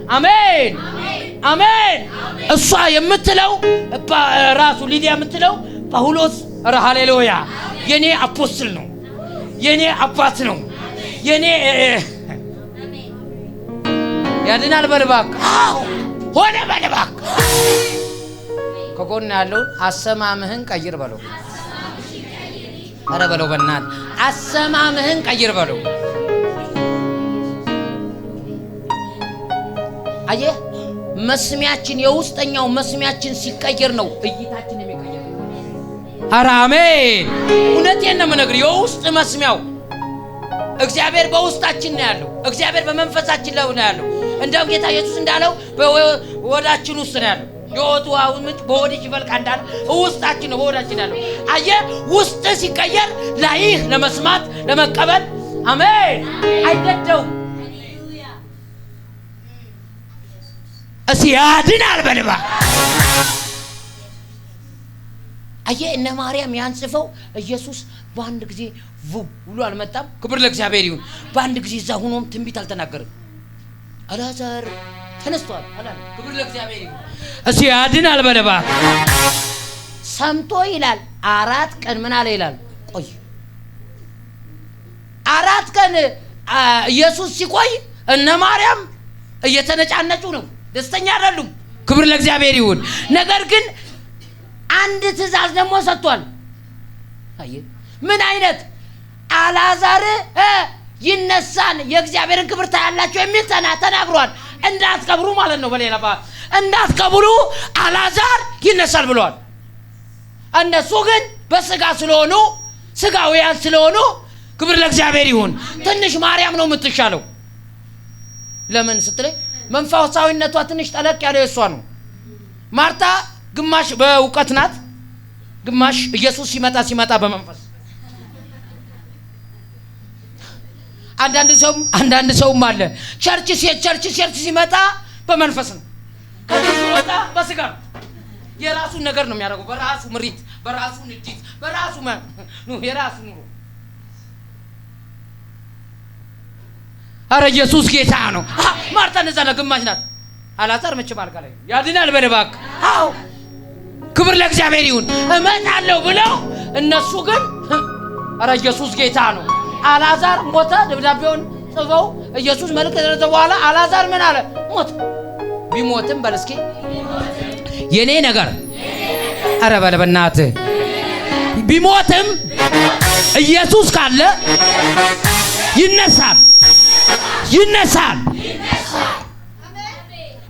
አሜን አሜን። እሷ የምትለው ራሱ ሊዲያ የምትለው ጳውሎስ ኧረ ሃሌሉያ የኔ አፖስትል ነው፣ የኔ አባት ነው፣ የኔ ያድናል በልባክ ሆነ በልባክ። ከጎን ያለው አሰማምህን ቀይር በለው። ኧረ በለው በእናትህ አሰማምህን ቀይር በለው። አየህ መስሚያችን የውስጠኛው መስሚያችን ሲቀየር ነው እይታችን የሚቀየር። ኧረ አሜን። እውነቴን ነው የምነግርህ። የውስጥ መስሚያው እግዚአብሔር በውስጣችን ነው ያለው። እግዚአብሔር በመንፈሳችን ላይ ነው ያለው። እንደውም ጌታ ኢየሱስ እንዳለው በወዳችን ውስጥ ነው ያለው። የወጡ አሁን ምንጭ በወዲህ ይፈልቃ እንዳለ ውስጣችን ነው በወዳችን ያለው። አየህ ውስጥ ሲቀየር ላይህ ለመስማት ለመቀበል አሜን አይገደውም። እስቲ ያድናል በልባ። አየህ እነ ማርያም ያንጽፈው ኢየሱስ በአንድ ጊዜ ብሎ አልመጣም። ክብር ለእግዚአብሔር ይሁን። በአንድ ጊዜ እዛ ሆኖም ትንቢት አልተናገረም። አላዛር ተነስቷል አላለ። ክብር ለእግዚአብሔር ይሁን። እስቲ ያድናል በልባ። ሰምቶ ይላል 4 ቀን ምን አለ ይላል ቆይ 4 ቀን ኢየሱስ ሲቆይ እነ ማርያም እየተነጫነጩ ነው፣ ደስተኛ አይደሉም። ክብር ለእግዚአብሔር ይሁን። ነገር ግን አንድ ትእዛዝ ደግሞ ሰጥቷል። አየህ ምን አይነት አላዛር ይነሳን የእግዚአብሔርን ክብር ታያላችሁ የሚል ተናግሯል። እንዳትቀብሩ ማለት ነው። በሌላ እንዳትቀብሩ አላዛር ይነሳል ብሏል። እነሱ ግን በስጋ ስለሆኑ ስጋውያን ስለሆኑ ክብር ለእግዚአብሔር ይሁን ትንሽ ማርያም ነው የምትሻለው። ለምን ስትለኝ መንፈሳዊነቷ ትንሽ ጠለቅ ያለ እሷ ነው። ማርታ ግማሽ በእውቀት ናት፣ ግማሽ ኢየሱስ ሲመጣ በመንፈስ። አንዳንድ ሰውም አለ ቸርች ሲመጣ በመንፈስ ነው፣ ከዚህ ሲወጣ በስጋ ነው። የራሱን ነገር ነው የሚያደርገው፣ በራሱ ምሪት፣ በራሱ ንዲት፣ በራሱ የራሱ ኑሮ። ኧረ ኢየሱስ ጌታ ነው። ማርታ እንደዛ ነው፣ ግማሽ ናት። አላዛር መቼም አልጋ ላይ ያድናል በልባክ። አዎ ክብር ለእግዚአብሔር ይሁን። እመጣለሁ ብለው እነሱ ግን ኧረ ኢየሱስ ጌታ ነው። አላዛር ሞተ። ደብዳቤውን ጽፈው ኢየሱስ መልእክት ደረሰ። በኋላ አላዛር ምን አለ? ሞት። ቢሞትም በለስኪ የኔ ነገር ኧረ በል በእናትህ ቢሞትም ኢየሱስ ካለ ይነሳል።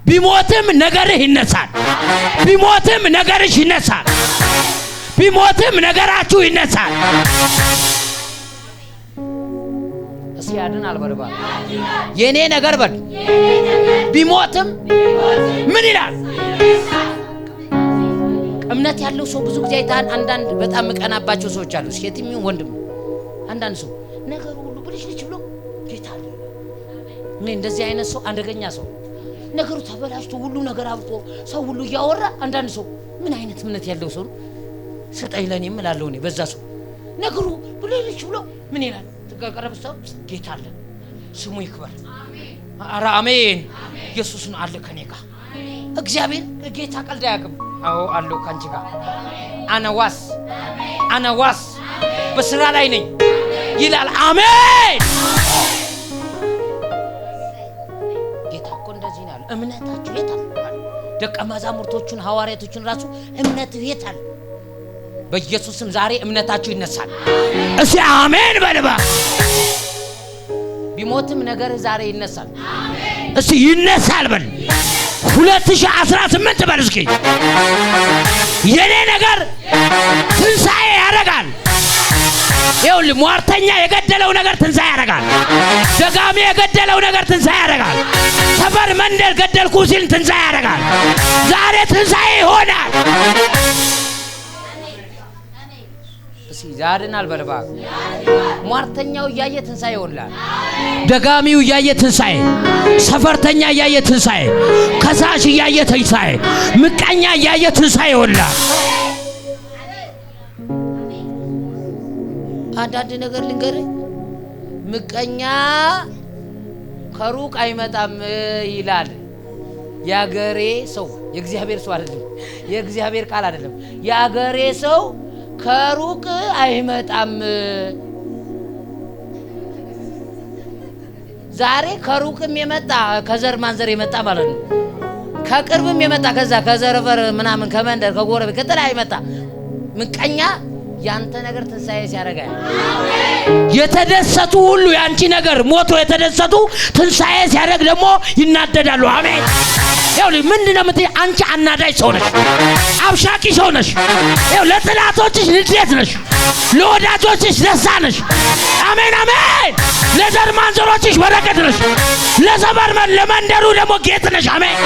ቢሞትም ነገርህ ይነሳል። ቢሞትም ነገርሽ ይነሳል። ቢሞትም ነገራችሁ ይነሳል። እስኪ ያድናል በል የኔ ነገር በል ቢሞትም ምን ይላል? እምነት ያለው ሰው ብዙ ጊዜ አይታን አንዳንድ በጣም መቀናባቸው ሰዎች አሉ። ሴትም ይሁን ወንድም አንዳንድ ሰው ነገሩ ሁሉ ብልሽልሽ ብሎ ጌታ አለ። ምን እንደዚህ አይነት ሰው አደገኛ ሰው ነገሩ ተበላሽቶ ሁሉ ነገር አብቆ ሰው ሁሉ ያወራ አንዳንድ ሰው ምን አይነት እምነት ያለው ሰው ስጠኝ ለኔም እላለሁ እኔ በዛ ሰው ነገሩ ብልሽልሽ ብሎ ምን ይላል? ተቀረበ ሰው ጌታ አለ ስሙ ይክበር። አሜን ኧረ አሜን። ኢየሱስ ነው አለ ከኔ ጋር እግዚአብሔር ጌታ ቀልድ አያውቅም። አዎ አለው ካንቺ ጋር አናዋስ በስራ ላይ ነኝ ይላል። አሜን። ጌታ እኮ እንደዚህ ነው። እምነታችሁ የት አለ? ደቀ መዛሙርቶቹን ሐዋርያቶቹን ራሱ እምነት የት አለ? በኢየሱስም ዛሬ እምነታችሁ ይነሳል። እስቲ አሜን በልባ። ቢሞትም ነገር ዛሬ ይነሳል። አሜን። እስቲ ይነሳል በል 2018 በል እስኪ የኔ ነገር ትንሣኤ ያደርጋል። ይኸውልህ ሟርተኛ የገደለው ነገር ትንሣኤ ያደርጋል። ደጋሚ የገደለው ነገር ትንሣኤ ያደርጋል። ሰፈር መንደር ገደልኩ ሲል ትንሣኤ ያደርጋል። ዛሬ ትንሣኤ ይሆናል። ዛሬናል በልባ ሟርተኛው እያየ ትንሣኤ ይሆናል። ደጋሚው እያየ ትንሣኤ፣ ሰፈርተኛ እያየ ትንሣኤ፣ ከሳሽ እያየ ትንሣኤ፣ ምቀኛ እያየ ትንሣኤ ይሆናል። አንዳንድ ነገር ልንገርህ፣ ምቀኛ ከሩቅ አይመጣም ይላል ያገሬ ሰው። የእግዚአብሔር ሰው አይደለም፣ የእግዚአብሔር ቃል አይደለም። ያገሬ ሰው ከሩቅ አይመጣም። ዛሬ ከሩቅም የመጣ ከዘር ማንዘር የመጣ ማለት ነው። ከቅርብም የመጣ ከዛ ከዘርፈር ምናምን ከመንደር ከጎረቤት ከተለያየ የመጣ ምቀኛ ያንተ ነገር ትንሣኤ ሲያደርጋል። የተደሰቱ ሁሉ ያንቺ ነገር ሞቶ የተደሰቱ ትንሣኤ ሲያደርግ ደግሞ ይናደዳሉ። አሜን። ያው ምንድነው የምትይ? አንቺ አናዳጅ ሰው ነሽ፣ አብሻቂ ሰው ነሽ። ያው ለጥላቶችሽ ንዴት ነሽ፣ ለወዳጆችሽ ደስታ ነሽ። አሜን አሜን። ለዘር ማንዘሮችሽ በረከት ነሽ፣ ለሰፈር ለመንደሩ ደግሞ ጌጥ ነሽ። አሜን።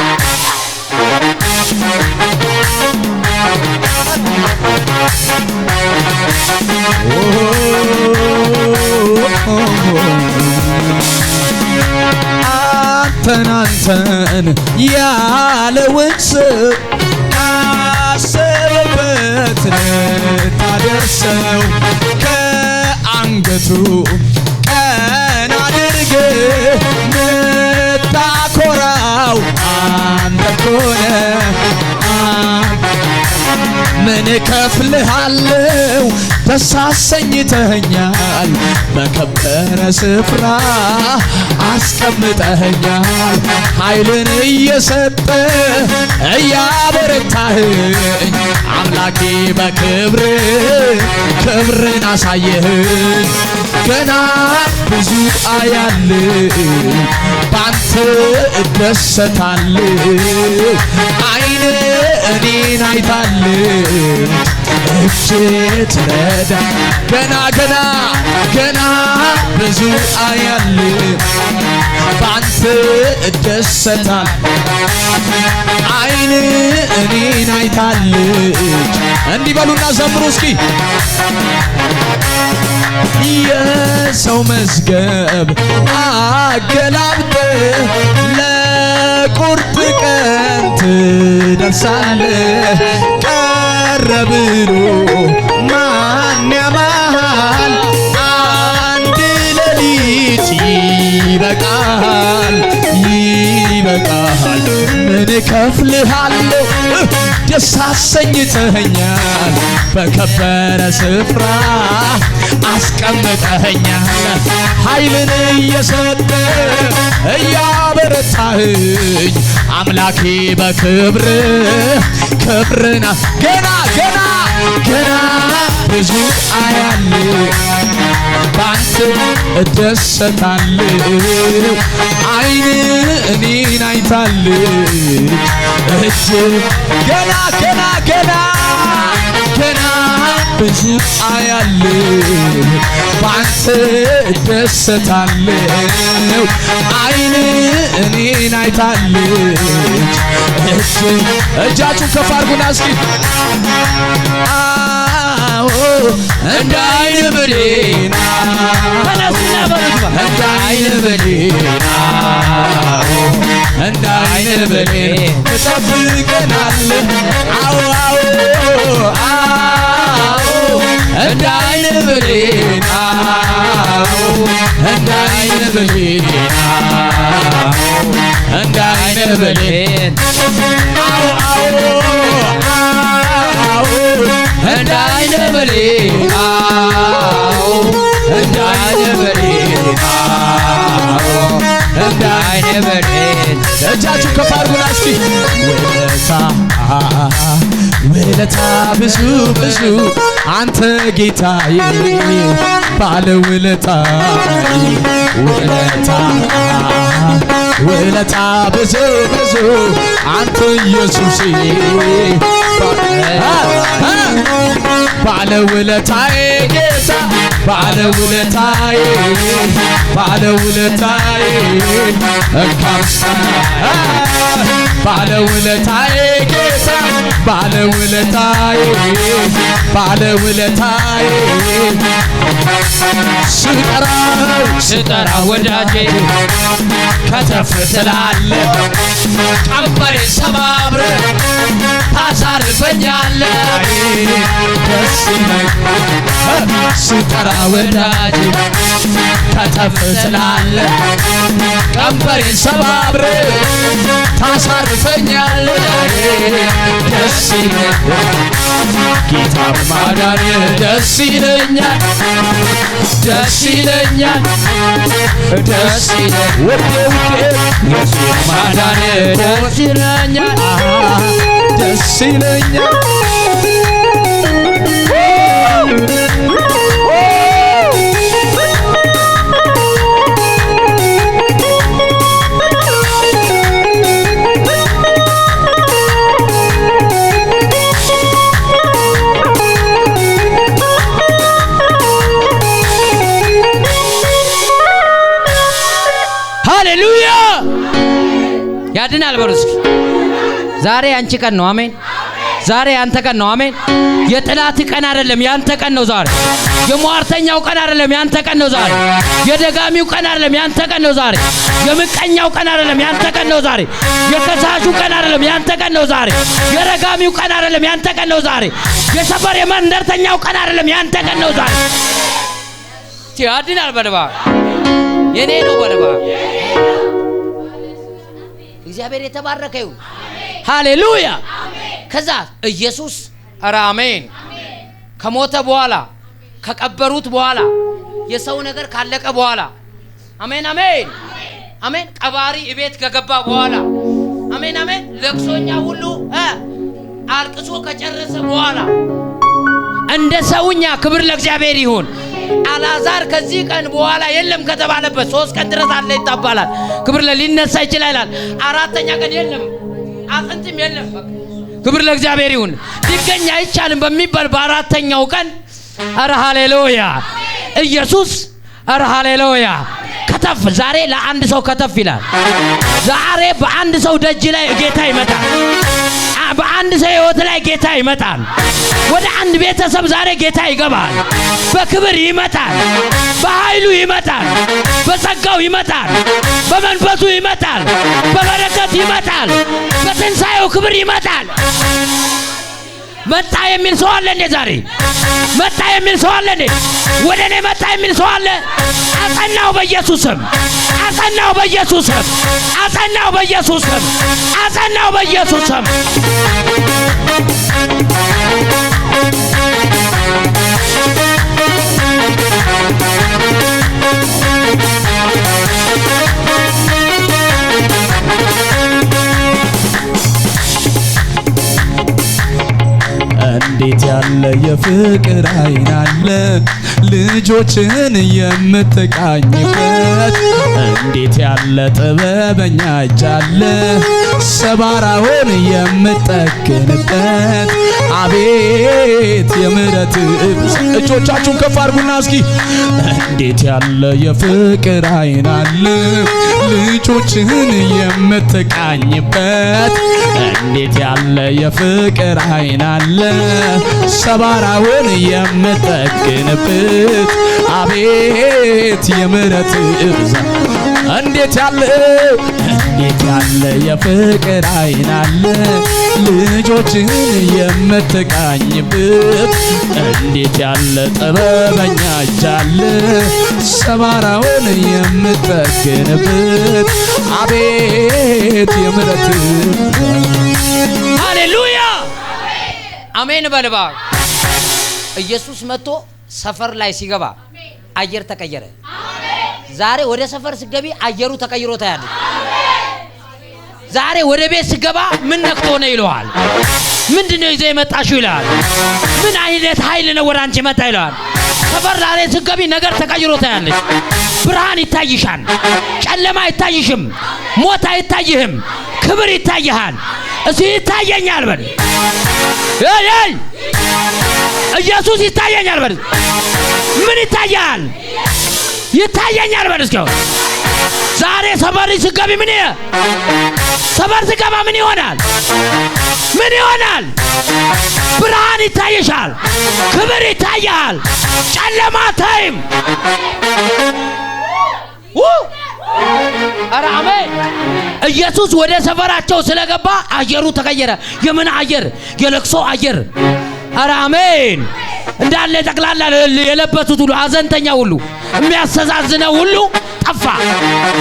አንተን ያለውን ሰው ካሰበበት ታደርሰው ከአንገቱ ቀና አድርገ ምታኮራው አንተ ኮነ ምን ከፍልሃለው ደስ አሰኝተኸኛል በከበረ ስፍራ አስቀምጠኸኛል ኃይልን እየሰጠ እያበረታኸኝ አምላኬ በክብር ክብርን አሳየኸኝ ገና ብዙ አያለሁ ባንተ እደሰታለሁ አይኔ እኔን አይታለች እጅ ትረዳ ገና ገና ገና ብዙ አያለሁ ባንተ እደሰታለሁ አይኔ እኔን አይታለች እንዲህ በሉና ዘምሩ እስኪ የሰው መዝገብ አገላብጠ ለቁርጥ ቀን ትደርሳለህ ቀረ ብሎ ማን ያማል አንድ ሌሊት ይበቃል ይበቃል ምን ከፍልሃለሁ ደስ አሰኝተኸኛል በከበረ ስፍራ አስቀምጠኸኛል ኃይልን እየሰጠ እያበረታኸኝ አምላኬ በክብር ክብርና ገና ገና ገና ብዙ አያለሁ ባንተ እደሰታለሁ አይን እኔን አይታለች እጅ ገና ገና ገና ገና ብዙ አያለሁ ባንተ እደሰታለሁ አይን እኔን አይታለች እጃችሁን ከፍ አድርጉና እስኪ እንደ አይን ብሌን እንደ አይን ብሌን እንደ አይን ብሌን ትጠብቀናለህ አዎ አዎ አዎ እንደ አይን ብሌን እንደ አይን ብሌን እንደ አይን ብሌን አዎ አዎ እንደ አይን ብሌን እንደ አይን ብሌን እንደ አይን ብሌን እጃችሁ ከፍ አድርጉና እስኪ ውለታ ብዙ ብዙ አንተ ጌታዬ ባለውለታዬ ውለታ ብዙ ብዙ አንተ ኢየሱሴ ባለውለታዬ ጌታ ባለውለታዬ ባለውለታዬ ባለውለታዬ ጌታ ባለውለታዬ ባለውለታዬ ስጠራ ወዳጄ ከተፍ ትላለህ ቀንበሬን ሰባብረህ ታሳርፈኛለህ ደስ ይለኛል ስጠራ ወዳጄ ከተፍ ትላለህ ቀንበሬን ሰባብረህ ታሳርፈኛለህ ደስ ይለኛል ጌታ በማዳን ደስ ይለኛል ደስ ይለኛል ደስ ይለኛል ውዴ ጌታ በማዳን ደስ ይለኛል ደስ ይለኛል ሃሌሉያ ያድናል በሉ እስኪ ዛሬ አንቺ ቀን ነው አሜን ዛሬ ያንተ ቀን ነው አሜን የጥላት ቀን አይደለም ያንተ ቀን ነው ዛሬ የሟርተኛው ቀን አይደለም ያንተ ቀን ነው ዛሬ የደጋሚው ቀን አይደለም ያንተ ቀን ነው ዛሬ የምቀኛው ቀን አይደለም ያንተ ቀን ነው ዛሬ የከሳሹ ቀን አይደለም ያንተ ቀን ነው ዛሬ የረጋሚው ቀን አይደለም ያንተ ቀን ነው ዛሬ የሰፈር የመንደርተኛው ቀን አይደለም ያንተ ቀን ነው ዛሬ ያድናል በልባ የኔ ነው በልባ እግዚአብሔር የተባረከ ይሁን ሃሌሉያ ከዛ ኢየሱስ አሜን ከሞተ በኋላ ከቀበሩት በኋላ የሰው ነገር ካለቀ በኋላ አሜን አሜን አሜን ቀባሪ እቤት ከገባ በኋላ አሜን አሜን ለቅሶኛ ሁሉ አልቅሶ ከጨረሰ በኋላ እንደ ሰውኛ ክብር ለእግዚአብሔር ይሁን አላዛር ከዚህ ቀን በኋላ የለም ከተባለበት 3 ቀን ድረስ አለ ይጣባላል ክብር ሊነሳ ይችላል አራተኛ ቀን የለም አጥንትም የለም ክብር ለእግዚአብሔር ይሁን ሊገኝ አይቻልም በሚባል በአራተኛው ቀን አረ ሃሌሉያ ኢየሱስ አረ ሃሌሉያ ከተፍ ዛሬ ለአንድ ሰው ከተፍ ይላል ዛሬ በአንድ ሰው ደጅ ላይ ጌታ ይመጣል በአንድ ሰው ህይወት ላይ ጌታ ይመጣል ወደ አንድ ቤተሰብ ዛሬ ጌታ ይገባል በክብር ይመጣል በኃይሉ ይመጣል በጸጋው ይመጣል በመንፈሱ ይመጣል በበረከት ይመጣል በትንሣኤው ክብር ይመጣል መጣ የሚል ሰው አለ እንዴ ዛሬ መጣ የሚል ሰው አለ እንዴ ወደኔ መጣ የሚል ሰው አለ አጸናው በኢየሱስም አጸናው በኢየሱስም አጸናው በኢየሱስም አጸናው በኢየሱስም እንዴት ያለ የፍቅር አይን አለ ልጆችን የምትቃኝበት እንዴት ያለ ጥበበኛ እጅ አለ ሰባራውን የምትጠግንበት አቤት የምህረት እጆቻችሁን ከፍ አድርጉና እስኪ እንዴት ያለ የፍቅር አይን አለ ልጆችን የምትቃኝበት እንዴት ያለ የፍቅር አይን አለ ሰባራውን የምትጠግንበት አቤት የምህረት ብዛት እንዴት ያለ የፍቅር አይን አለ ልጆችን የምትቃኝበት እንዴት ያለ ጥበበኛ እጅ አለ ሰባራውን የምትጠግንበት አቤት የምህረት ሃሌሉያ አሜን በልባ ኢየሱስ መጥቶ ሰፈር ላይ ሲገባ አየር ተቀየረ። ዛሬ ወደ ሰፈር ሲገቢ አየሩ ተቀይሮ ታያለሽ። ዛሬ ወደ ቤት ሲገባ ምን ነክቶ ነው ይለዋል። ምንድነው ይዘህ የመጣሽው ይላል። ምን አይነት ኃይል ነው ወደ አንቺ መጣ ይለዋል። ሰፈር ዛሬ ሲገቢ ነገር ተቀይሮ ታያለሽ። ብርሃን ይታይሻል፣ ጨለማ አይታይሽም፣ ሞት አይታይህም፣ ክብር ይታይሃል። እሱ ይታየኛል በል አይ ኢየሱስ ይታየኛል በል። ምን ይታያል? ይታየኛል በል እስኪ ዛሬ ሰፈር ሲገቢ ምን ሰፈር ሲገባ ምን ይሆናል? ምን ይሆናል? ብርሃን ይታይሻል፣ ክብር ይታያል፣ ጨለማ ታይም ኧረ አሜን። ኢየሱስ ወደ ሰፈራቸው ስለገባ አየሩ ተቀየረ። የምን አየር? የለቅሶ አየር። ኧረ አሜን። እንዳለ ጠቅላላ የለበሱት ሁሉ ሐዘንተኛ ሁሉ የሚያስተዛዝነው ሁሉ ጠፋ።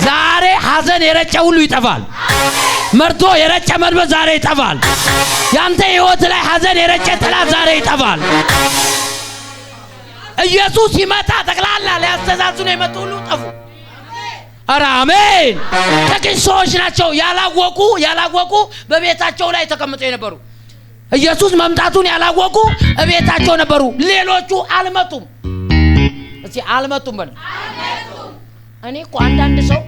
ዛሬ ሐዘን የረጨ ሁሉ ይጠፋል። መርዶ የረጨ መንፈስ ዛሬ ይጠፋል። ያንተ ሕይወት ላይ ሐዘን የረጨ ጠላት ዛሬ ይጠፋል። ኢየሱስ ሲመጣ ጠቅላላ ሊያስተዛዝኑ የመጡ ሁሉ ጠፉ። ኧረ አሜን። ጥቂት ሰዎች ናቸው ያላወቁ በቤታቸው ላይ ተቀምጠው የነበሩ ኢየሱስ መምጣቱን ያላወቁ እቤታቸው ነበሩ። ሌሎቹ አልመጡም። እስቲ አልመጡም በል። እኔ እኮ አንዳንድ ሰው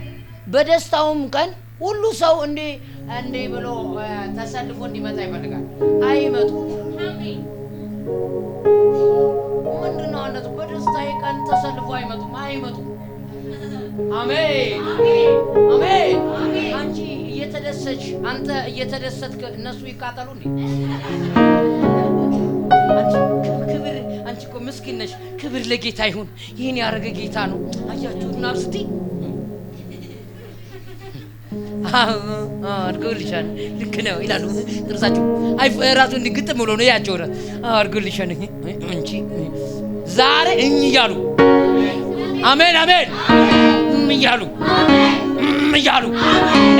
በደስታውም ቀን ሁሉ ሰው እንዴ ብሎ ተሰልፎ እንዲመጣ ይፈልጋል። አይመጡም። ምንድነው አንተ በደስታዬ ቀን ተሰልፎ አይመጡም? አሜን አሜን። አንቺ እየተደሰች አንተ እየተደሰትክ እነሱ ይቃጠሉ እንዴ? አንቺ እኮ ምስኪን ነሽ። ክብር ለጌታ ይሁን። ይሄን ያደረገ ጌታ ነው። አያችሁና አብስቲ አርጎልሻን ልክ ነው ይላሉ ጥርሳቸው። አይ ራሱ እንግጥም ብሎ ነው ያቸው አርጎልሻን እንጂ ዛሬ እያሉ አሜን አሜን እያሉ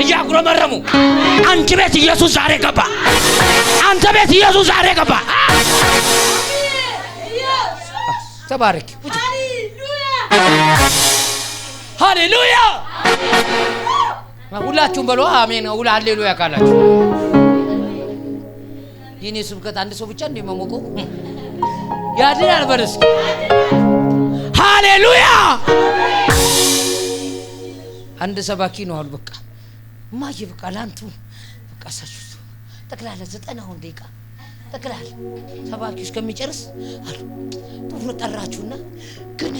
እያጉረመረሙ አንቺ ቤት ኢየሱስ ዛሬ ገባ። አንተ ቤት ኢየሱስ ዛሬ ገባ። ተባረክ። ሃሌሉያ። ሁላችሁም በሉ አሜን። ሃሌሉያ ካላችሁ የኔ ስብከት አንድ ሰው ብቻ እንደመሞቀው ያድናል በርስ። ሃሌሉያ። አንድ ሰባኪ ነው አሉ። በቃ ማየ በቃ ላንቱ በቃ ሳችሁ ጠቅላላ 90 ደቂቃ ጠቅላላ ሰባኪው እስከሚጨርስ አሉ። ጥሩ ጠራችሁና ግን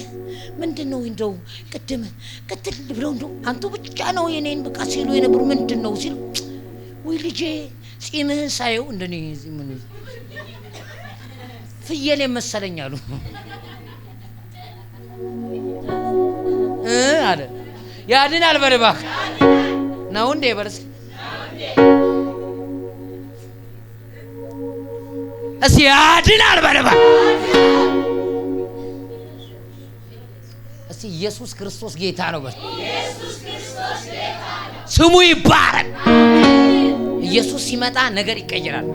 ምንድነው እንደው ቅድም ቅትል ብለው እንደው አንቱ ብቻ ነው የኔን በቃ ሲሉ የነበሩ ምንድነው ሲሉ ወይ ልጄ ጺምህ ሳየው እንደኔ ምን ፍየል የመሰለኛሉ አለ። ያድናል በልባክ ነው እንዴ በርስ እሺ ያድናል በልባክ። እሺ ኢየሱስ ክርስቶስ ጌታ ነው በል። ኢየሱስ ክርስቶስ ጌታ ነው። ስሙ ይባረክ። ኢየሱስ ሲመጣ ነገር ይቀየራል።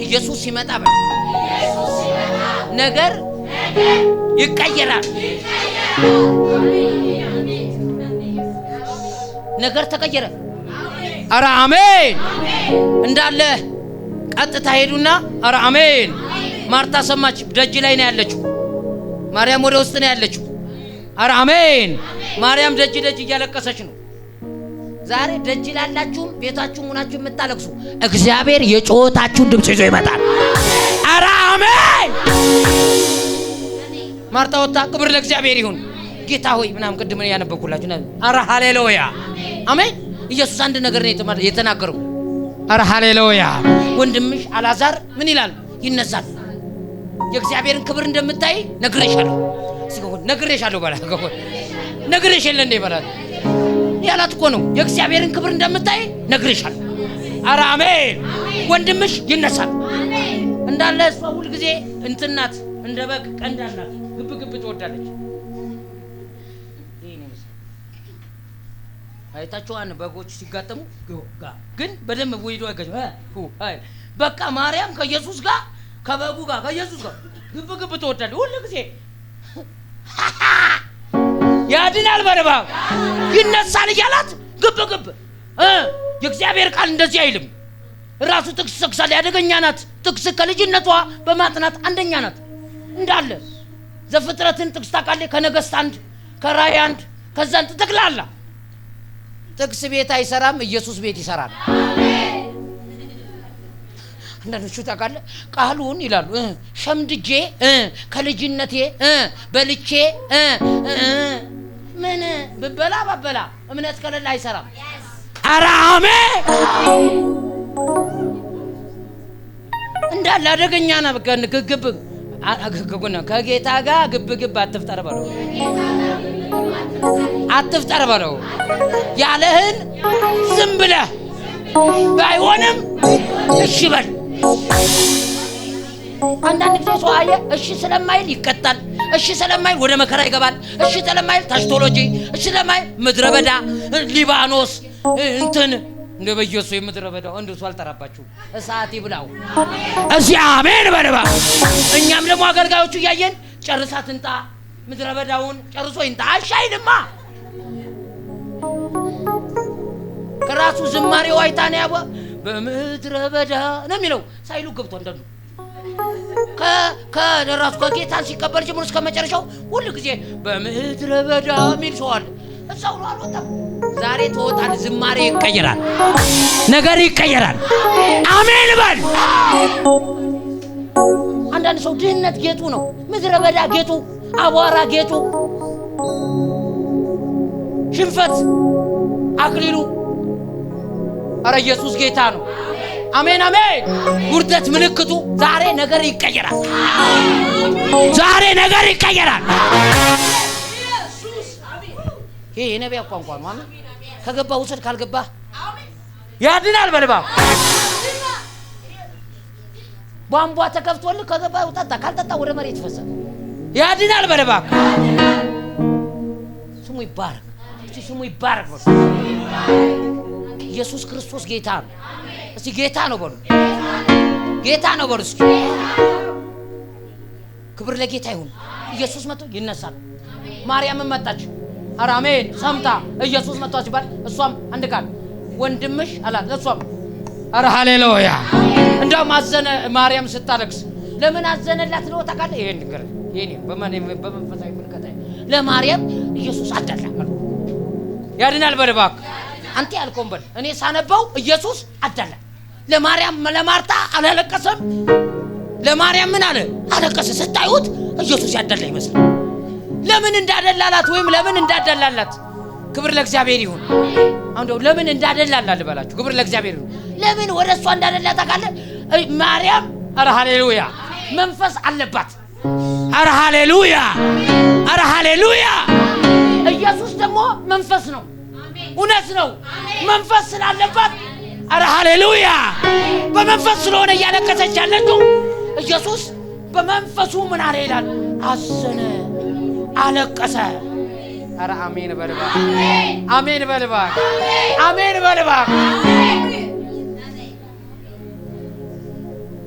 ኢየሱስ ሲመጣ በል ነገር ይቀየራል። ነገር ተቀየረ። ኧረ አሜን። እንዳለ ቀጥታ ሄዱና ኧረ አሜን ማርታ ሰማች። ደጅ ላይ ነው ያለችው። ማርያም ወደ ውስጥ ነው ያለችው። ኧረ አሜን። ማርያም ደጅ እያለቀሰች ነው። ዛሬ ደጅ ላላችሁም ቤታችሁም ሆናችሁ የምታለቅሱ እግዚአብሔር የጮታችሁን ድምጽ ይዞ ይመጣል። ኧረ አሜን። ማርታ ወጣ። ክብር ለእግዚአብሔር ይሁን። ጌታ ሆይ ምናምን ቅድም ያነበብኩላችሁ ነው። ኧረ ሃሌሉያ አሜን። ኢየሱስ አንድ ነገር ነው የተናገረው። ኧረ ሃሌሉያ። ወንድምሽ አልዓዛር ምን ይላል? ይነሳል። የእግዚአብሔርን ክብር እንደምታይ ነግሬሻለሁ። ነግሬሻለሁ ባላ ነግሬሽ የለ እንደ ባላ ያላት እኮ ነው። የእግዚአብሔርን ክብር እንደምታይ ነግሬሻለሁ። ኧረ አሜን። ወንድምሽ ይነሳል። እንዳለ እሷ ሁሉ ጊዜ እንትናት እንደ በግ ቀንዳላት ግብ ትወዳለች። አይታችኋን በጎች ሲጋጠሙ ግን በደም ወይዶ አይገኙ። በቃ ማርያም ከኢየሱስ ጋር ከበጉ ጋር ከኢየሱስ ጋር ግብ ትወዳለች ሁሉ ጊዜ። ያድናል በርባብ ይነሳል እያላት ግብ የእግዚአብሔር ቃል እንደዚህ አይልም። ራሱ ጥቅስ ሰክሳለ ያደገኛ ናት። ጥቅስ ከልጅነቷ በማጥናት አንደኛ ናት። እንዳለ ዘፍጥረትን ጥቅስ ታውቃለች። ከነገሥት 1 ከራእይ 1 ከዛን ተጠቅላላ ጥቅስ ቤት አይሰራም፣ ኢየሱስ ቤት ይሰራል። አንዳንዶቹ ታውቃለህ ቃሉን ይላሉ ሸምድጄ ከልጅነቴ በልቼ ምን በበላ እምነት ከሌለ አይሰራም። ኧረ አሜን። እንዳለ አደገኛ ነው። ግብ ከጌታ ጋር ግብ አትፍጠር በለው። አትፍጠር በለው። ያለህን ዝም ብለህ ባይሆንም እሺ በል። አንዳንድ ጊዜ ሰው አየ እሺ ስለማይል ይቀጣል። እሺ ስለማይል ወደ መከራ ይገባል። እሺ ስለማይል ታሽቶሎጂ፣ እሺ ስለማይል ምድረ በዳ ሊባኖስ እንትን እንደ በኢየሱስ የምድረ በዳው እንደሱ አልጠራባችሁ እሳት ይብላው። እዚህ አሜን በለባ። እኛም ደግሞ አገልጋዮቹ እያየን ጨርሳ ትንጣ ምድረ በዳውን ጨርሶ ይንጣ አይሻይልማ። ከራሱ ዝማሬው አይታን ያባ በምድረ በዳ ነው የሚለው ሳይሉ ገብቶ እንደሉ ከደራሱ ከጌታን ሲቀበል ጀምሮ እስከ መጨረሻው ሁሉ ጊዜ በምድረ በዳ የሚል ሰው አለ። እዛው ነው አልወጣም። ዛሬ ተወጣል። ዝማሬ ይቀየራል። ነገር ይቀየራል። አሜን በል። አንዳንድ ሰው ድህነት ጌጡ ነው፣ ምድረ በዳ ጌጡ፣ አቧራ ጌጡ፣ ሽንፈት አክሊሉ። ኧረ ኢየሱስ ጌታ ነው። አሜን አሜን። ውርደት ምልክቱ ዛሬ ነገር ይቀየራል። ዛሬ ነገር ይቀየራል። ይሄ የነቢያት ቋንቋ ነው። አሜን። ከገባህ ውሰድ፣ ካልገባህ ያድናል በልባ። ቧንቧ ተከፍቶልህ ከገባህ ጠጣ፣ ካልጠጣ ወደ መሬት ይፈሳል። ያድናል በልባ። ስሙ ይባረክ። ስሙ ይባረክ። ኢየሱስ ክርስቶስ ጌታ ነው። እስቲ ጌታ ነው በሉ። ጌታ ነው በሉ እስቲ። ክብር ለጌታ ይሁን። ኢየሱስ መጥቶ ይነሳል። ማርያም መጣች። ኧረ አሜን። ሰምታ ኢየሱስ መጥቶ ሲባል እሷም አንድ ቃል ወንድምሽ አላት። እሷም ኧረ ሃሌሉያ። እንደውም አዘነ ማርያም ስታለቅስ። ለምን አዘነላት ነው ታውቃለህ? ይሄን ነገር ይሄን በመንፈሳዊ ምልከታ ለማርያም ኢየሱስ አዳላ ያድናል በልባክ። አንተ ያልከውን በል። እኔ ሳነበው ኢየሱስ አዳላ። ለማርያም ለማርታ አላለቀሰም። ለማርያም ምን አለ? አለቀሰ። ስታዩት ኢየሱስ ያዳላ ይመስል ለምን እንዳደላላት ወይም ለምን እንዳደላላት ክብር ለእግዚአብሔር ይሁን። አንደው ለምን እንዳደላላት ልበላችሁ። ክብር ለእግዚአብሔር ይሁን። ለምን ወደሷ እንዳደላላት ታውቃለህ? ማርያም ኧረ ሃሌሉያ መንፈስ አለባት። ኧረ ሃሌሉያ፣ ኧረ ሃሌሉያ። ኢየሱስ ደግሞ መንፈስ ነው። እውነት ነው። መንፈስ ስላለባት ኧረ ሃሌሉያ። በመንፈስ ስለሆነ እያለቀሰች ያለችው ኢየሱስ በመንፈሱ ምን አለ ይላል? አዘነ፣ አለቀሰ። ኧረ አሜን በልባ፣ አሜን በልባ፣ አሜን በልባ።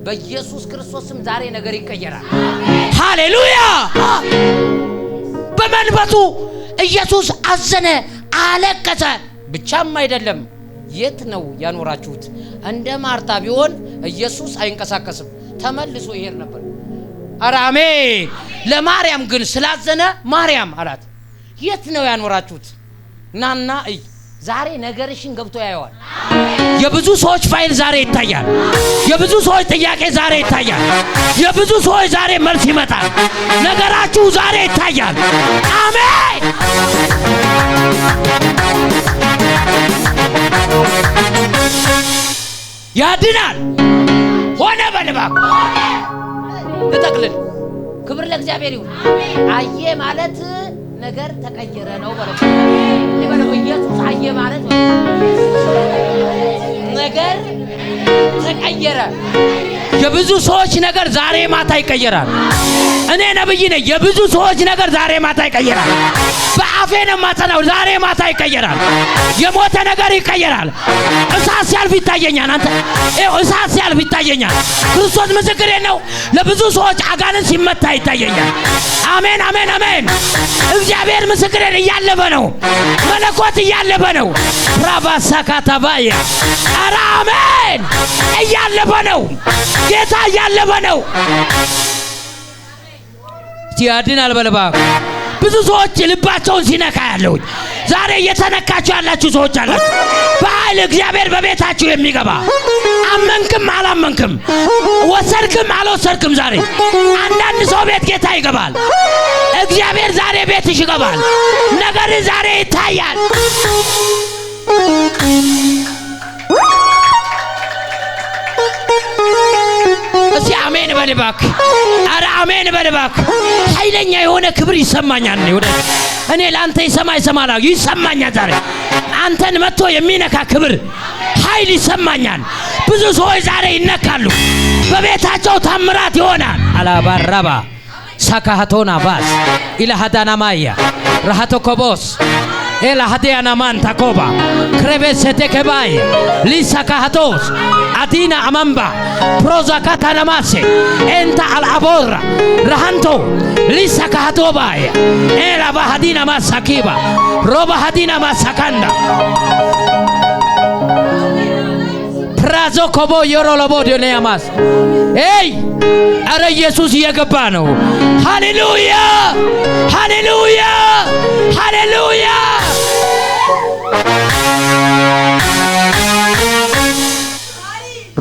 በኢየሱስ ክርስቶስም ዛሬ ነገር ይቀየራል። ሃሌሉያ። በመንፈሱ ኢየሱስ አዘነ፣ አለቀሰ። ብቻም አይደለም፣ የት ነው ያኖራችሁት? እንደ ማርታ ቢሆን ኢየሱስ አይንቀሳቀስም፣ ተመልሶ ይሄድ ነበር። አራሜን ለማርያም ግን ስላዘነ ማርያም አላት የት ነው ያኖራችሁት ናና እይ ዛሬ ነገርሽን ገብቶ ያየዋል የብዙ ሰዎች ፋይል ዛሬ ይታያል የብዙ ሰዎች ጥያቄ ዛሬ ይታያል የብዙ ሰዎች ዛሬ መልስ ይመጣል ነገራችሁ ዛሬ ይታያል አሜን ያድናል ሆነ በልባክ ተጠቅልል ክብር ለእግዚአብሔር ይሁን አየ ማለት ነገር ተቀየረ ነው በለው ኢየሱስ አየ ማለት ነገር ተቀየረ የብዙ ሰዎች ነገር ዛሬ ማታ ይቀየራል እኔ ነብይ ነኝ የብዙ ሰዎች ነገር ዛሬ ማታ ይቀየራል በአፌ ነው ማተናው ዛሬ ማታ ይቀየራል የሞተ ነገር ይቀየራል እሳት ሲያልፍ ይታየኛል አንተ እሳት ሲያልፍ ይታየኛል ክርስቶስ ምስክሬ ነው ለብዙ ሰዎች አጋንንት ሲመታ ይታየኛል አሜን አሜን አሜን እግዚአብሔር ምስክሬ እያለበ ነው መለኮት እያለበ ነው ራባሳካታባያ አራሜን እያለበ ነው ጌታ እያለበ ነው ያድናል በልባ ብዙ ሰዎች ልባቸውን ሲነካ ያለው ዛሬ እየተነካችሁ ያላችሁ ሰዎች አላችሁ በኃይል እግዚአብሔር በቤታችሁ የሚገባ አመንክም አላመንክም ወሰድክም አልወሰድክም ዛሬ አንዳንድ ሰው ቤት ጌታ ይገባል እግዚአብሔር ዛሬ ቤትሽ ይገባል ነገር ዛሬ ይታያል እስቲ አሜን በልባክ አረ አሜን በልባክ ኃይለኛ የሆነ ክብር ይሰማኛል እኔ ላንተ ይሰማላ ይሰማኛል ዛሬ አንተን መጥቶ የሚነካ ክብር ኃይል ይሰማኛል ብዙ ሰዎች ዛሬ ይነካሉ በቤታቸው ታምራት ይሆናል አላባራባ ሳካሃቶና ባስ ኢላሃዳና ማያ ረሃቶኮቦስ ኤላ ሀዲያና ማን ታኮባ ክሬቤሰቴ ከባይ ሊሳካሃቶስ አዲና አማምባ ፕሮዛካታናማሴ ኤንታ አልአቦራ ረሃንቶ ሊሳካሃቶባይ ኤላ ባሃዲና ማሳኪባ ሮባ ሀዲና ማሳካንዳ ፕራዞ ኮቦ yoሮሎቦ ዲዮኒያማስ ኤይ አረ ኢየሱስ እየገባ ነው ሃሌሉያ ሃሌሉያ ሃሌሉያ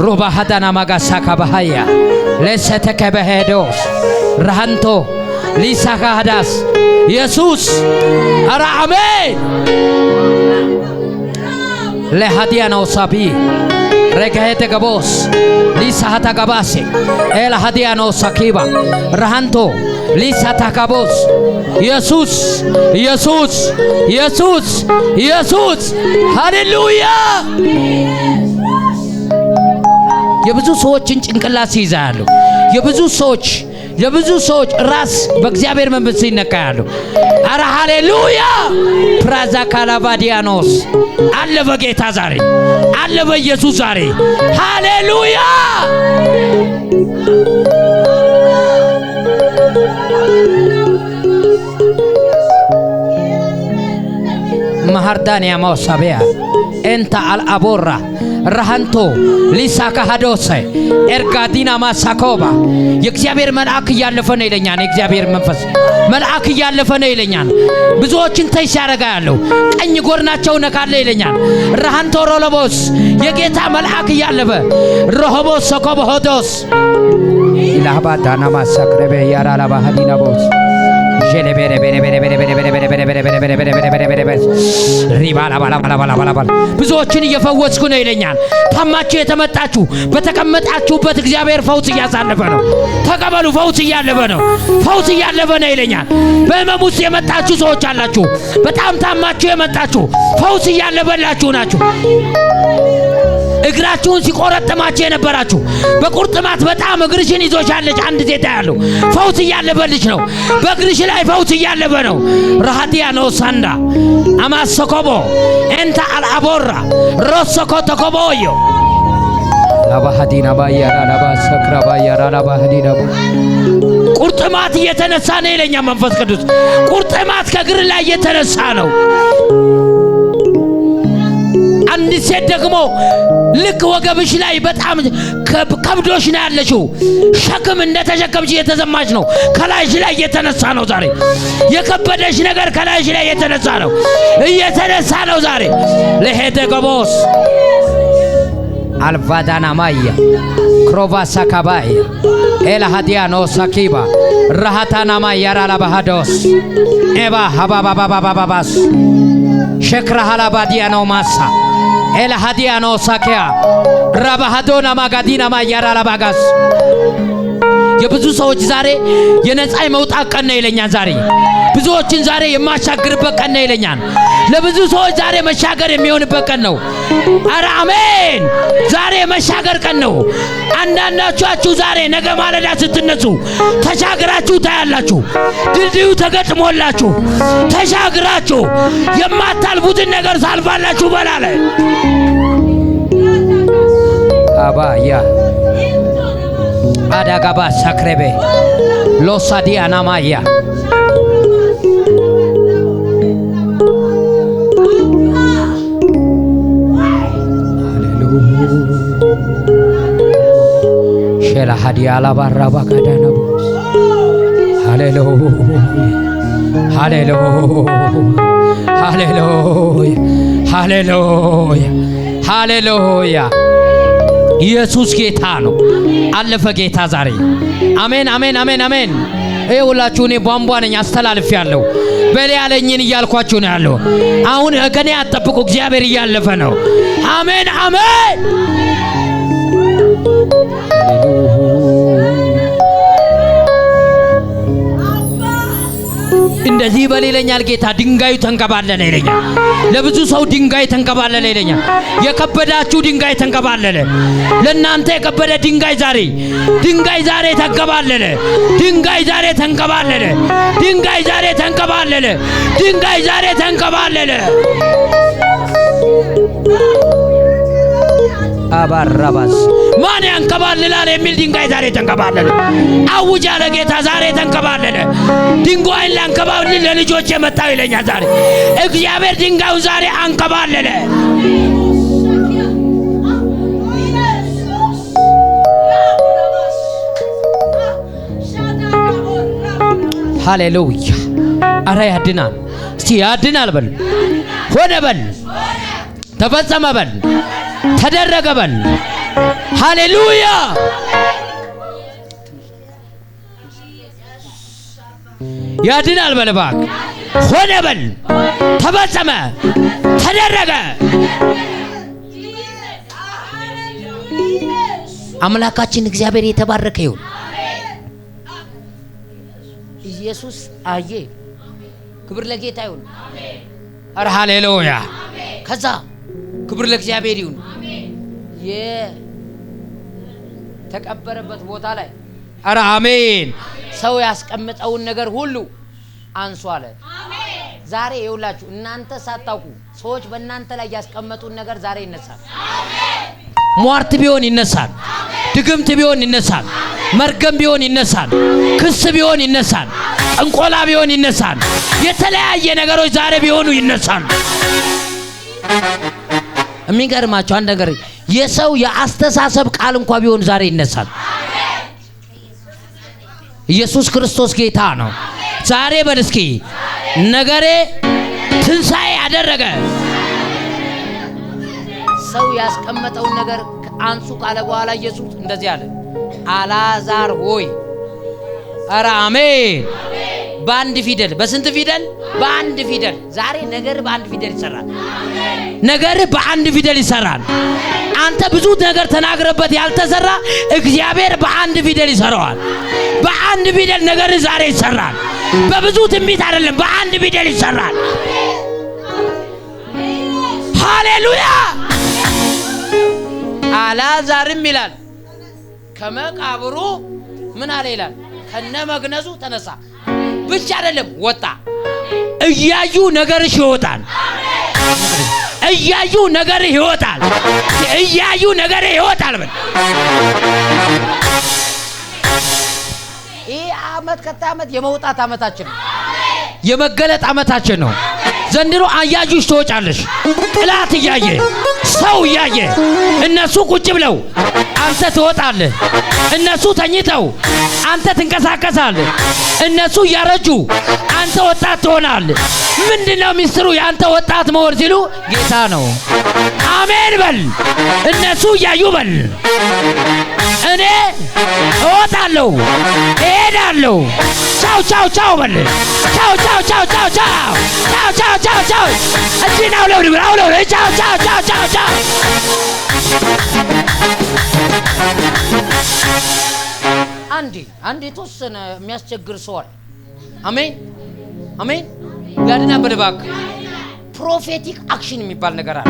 ሮባ ሀዳና ማጋሳካ ባህያ ለሰተከ በሄዶስ ረሃንቶ ሊሳካ ሀዳስ ኢየሱስ አረ አሜን ለሃዲያናው ሳቢ ረከሄተ ገቦስ ሊሳሃታ ገባሴ ኤላ ሃዲያናው ሳኪባ ረሃንቶ ሊሳታ ገቦስ ኢየሱስ ኢየሱስ ኢየሱስ ኢየሱስ ሃሌሉያ የብዙ ሰዎችን ጭንቅላት ይዛሉ የብዙ ሰዎች ራስ በእግዚአብሔር መንፈስ ይነካያሉ አረ ሃሌሉያ ፕራዛ ካላቫዲያኖስ አለ በጌታ ዛሬ አለ በኢየሱስ ዛሬ ሃሌሉያ ማሃርዳንያ ማውሳቢያ ኤንታ አልአቦራ ረሃንቶ ሊሳካ ሀዶሰ ኤርጋዲና ማሳኮባ የእግዚአብሔር መልአክ እያለፈ ነው ይለኛል የእግዚአብሔር መንፈስ መልአክ እያለፈ ነው ይለኛል ብዙዎችን ተይስ ያረጋያለው ቀኝ ጎርናቸው ነካለ ይለኛል ረሃንቶ ሮሎቦስ የጌታ መልአክ እያለፈ ሮሆቦስ ሰኮቦሆዶስ ኢላባዳና ማሳክረበ ያራላ ባህዲና ቦስ ብዙዎችን እየፈወስኩ ነው ይለኛል ታማችሁ የተመጣችሁ በተቀመጣችሁበት እግዚአብሔር ፈውስ እያሳለፈ ነው ተቀበሉ ፈውስ እያለፈ ነው ይለኛል በህመም ውስጥ የመጣችሁ ሰዎች አላችሁ በጣም ታማችሁ የመጣችሁ ፈውስ እያለፈላችሁ ናችሁ እግራችሁን ሲቆረጥማችሁ የነበራችሁ በቁርጥማት በጣም እግርሽን ይዞሻለች አንድ ዜታ ያለው ፈውስ እያለበልሽ ነው በእግርሽ ላይ ፈውስ እያለበ ነው ረሃዲያ ነው ሳንዳ አማሰኮቦ ኤንታ አልአቦራ ሮሶኮ ተኮቦዮ ላባሃዲና ባያራ ላባሰክራ ባያራ ላባሃዲና ቁርጥማት እየተነሳ ነው ይለኛ መንፈስ ቅዱስ ቁርጥማት ከእግር ላይ እየተነሳ ነው አንዲት ሴት ደግሞ ልክ ወገብሽ ላይ በጣም ከብዶሽ ነው ያለሽው። ሸክም እንደተሸከምሽ እየተሰማሽ ነው። ከላይሽ ላይ እየተነሳ ነው ዛሬ። የከበደሽ ነገር ከላይሽ ላይ እየተነሳ ነው ዛሬ። ለሄደ ገቦስ አልቫዳና ማያ ክሮቫሳ ካባይ ኤላሃዲያኖ ሳኪባ ራሃታና ማያ ራላባሃዶስ ኤባ ሃባባባባባባስ ሸክራ ሃላባዲያኖ ማሳ ኤላሃዲያኖ ሳኪያ ራባሃዶና ማጋዲና ማያ ራላባጋስ። የብዙ ሰዎች ዛሬ የነፃ መውጣት ቀን ነው ይለኛል። ዛሬ ብዙዎችን ዛሬ የማሻገርበት ቀን ነው ይለኛል። ለብዙ ሰዎች ዛሬ መሻገር የሚሆንበት ቀን ነው። አረ አሜን። ዛሬ መሻገር ቀን ነው። አንዳንዳችሁ ዛሬ ነገ ማለዳ ስትነሱ ተሻግራችሁ ታያላችሁ። ድልድዩ ተገጥሞላችሁ ተሻግራችሁ የማታልፉትን ነገር ሳልፋላችሁ በላለ አባያ አዳጋባ ሳክሬቤ ሎሳዲያና ማያ ሼላ ሀዲያ አላባራባ ጋዳናቦ ሃሌሉያ ሃሌሉያ ሃሌሉያ ሃሌሉያ ሃሌሉያ። ኢየሱስ ጌታ ነው። አለፈ ጌታ ዛሬ። አሜን አሜን አሜን አሜን። ሁላችሁ እኔ ቧንቧ ነኝ አስተላልፌያለሁ። በሌ ያለኝን እያልኳችሁ ነው ያለው። አሁን ከኔ አትጠብቁ፣ እግዚአብሔር እያለፈ ነው። አሜን አሜን። እንደዚህ በሌለኛል ጌታ። ድንጋዩ ተንከባለለ ይለኛል። ለብዙ ሰው ድንጋይ ተንከባለለ ይለኛል። የከበዳችሁ ድንጋይ ተንከባለለ። ለናንተ የከበደ ድንጋይ ዛሬ ተንከባለለ። ድንጋይ ዛሬ ተንከባለለ። ድንጋይ ዛሬ ተንከባለለ። ድንጋይ ዛሬ ተንከባለለ። አባራባስ ማን ያንከባልላል የሚል ድንጋይ ዛሬ ተንከባለለ። አውጅ ያለ ጌታ ዛሬ ተንከባለለ። ድንጋይን ላንከባልል ለልጆች የመጣው ይለኛል ዛሬ። እግዚአብሔር ድንጋዩን ዛሬ አንከባለለ። ሃሌሉያ። አረ ያድናል። እስቲ ያድናል በል። ሆነ በል። ተፈጸመ በል። ተደረገ በል። ሃሌሉያ። ያድናል በል እባክህ። ሆነ በል። ተፈጸመ ተደረገ። አምላካችን እግዚአብሔር የተባረከ ይሁን። ኢየሱስ አየ። ክብር ለጌታ ይሁን። አረ ሃሌሉያ። ከዛ ክብር ለእግዚአብሔር ይሁን። የተቀበረበት ቦታ ላይ አረ አሜን። ሰው ያስቀመጠውን ነገር ሁሉ አንሱ አለ። ዛሬ ይውላችሁ እናንተ ሳታውቁ ሰዎች በእናንተ ላይ ያስቀመጡን ነገር ዛሬ ይነሳል። ሟርት ቢሆን ይነሳል። ድግምት ቢሆን ይነሳል። መርገም ቢሆን ይነሳል። ክስ ቢሆን ይነሳል። እንቆላ ቢሆን ይነሳል። የተለያየ ነገሮች ዛሬ ቢሆኑ ይነሳል። የሚገርማችሁ አንድ ነገር የሰው የአስተሳሰብ ቃል እንኳን ቢሆን ዛሬ ይነሳል። ኢየሱስ ክርስቶስ ጌታ ነው። ዛሬ በል እስኪ ነገሬ ትንሣኤ አደረገ። ሰው ያስቀመጠውን ነገር አንሱ ካለ በኋላ ኢየሱስ እንደዚህ አለ፣ አልዓዛር ሆይ። አረ አሜን። በአንድ ፊደል። በስንት ፊደል? በአንድ ፊደል። ዛሬ ነገር በአንድ ፊደል ይሰራል። ነገር በአንድ ፊደል ይሰራል። አንተ ብዙ ነገር ተናግረበት ያልተሰራ እግዚአብሔር በአንድ ፊደል ይሰራዋል። በአንድ ፊደል ነገር ዛሬ ይሰራል። በብዙ ትንቢት አይደለም፣ በአንድ ፊደል ይሰራል። ሃሌሉያ። አልዓዛርም ይላል ከመቃብሩ ምን አለ ይላል ከነ መግነዙ ተነሳ። ብቻ አይደለም ወጣ። እያዩ ነገርሽ ይወጣል። እያዩ ነገርህ ይወጣል። እያዩ ነገርህ ይወጣል። ይህ ዓመት ከታ ዓመት የመውጣት ዓመታችን ነው። የመገለጥ ዓመታችን ነው። ዘንድሮ አያጁሽ ትወጫለሽ። ጥላት እያየ ሰው እያየ እነሱ ቁጭ ብለው አንተ ትወጣለህ። እነሱ ተኝተው አንተ ትንቀሳቀሳለህ። እነሱ እያረጁ አንተ ወጣት ትሆናለህ። ምንድነው ሚስጥሩ ያንተ ወጣት መሆን ሲሉ ጌታ ነው። አሜን በል። እነሱ እያዩ በል። እኔ እወጣለሁ፣ እሄዳለሁ። ቻው ቻው ቻው በል። ቻው ቻው ቻው ቻው ቻው ቻው ቻው ቻው ቻው እዚህ ነው ለው ቻው ቻው ቻው ቻው ቻው። አንዴ የተወሰነ የሚያስቸግር ሰው አለ። አሜን አሜን። ያድና በልባክ ፕሮፌቲክ አክሽን የሚባል ነገር አለ።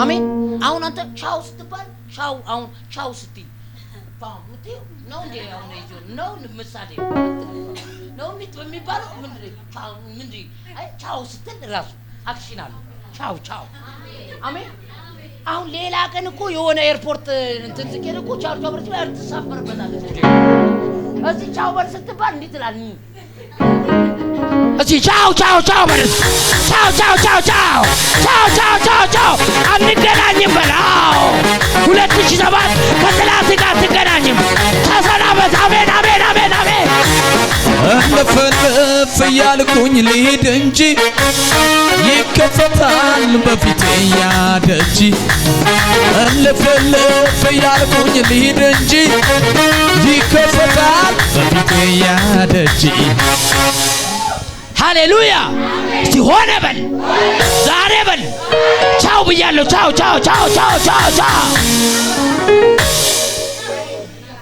አሜን። አሁን አንተ ቻው ስትባል ቻው አሁን ቻው ስትይ ነው እንዴ? አሁን ነው ምሳሌ ነው የሚባለው ምንድን አይ ቻው ስትል ራሱ አክሽን አለ። ቻው ቻው። አሜን። አሁን ሌላ ቀን እኮ የሆነ ኤርፖርት እንትን ዝቄን እኮ ቻው ቻው ብለሽ ትሳፈርበታለሽ። እዚህ ቻው በል ስትባል እንዴት ትላለህ? እዚህ ቻው ቻው ቻው በል። ቻው ቻው ቻው ቻው ቻው ቻው ቻው ቻው አንገናኝም በላው። 2007 ከጥላት ጋር አትገናኝም። ተሰናበት። አሜን አሜን አሜን አሜን። እልፍ እያልኩኝ ልሂድ እንጂ ይከፈታል በፊቴ ያ ደጅ። እልፍ እያልኩኝ ልሂድ እንጂ ይከፈታል በፊቴ ያ ደጅ። ሃሌሉያ። እስቲ ሆነ በል፣ ዛሬ በል። ቻው ብያለሁ። ቻው ቻው ቻው ቻው ቻው ቻው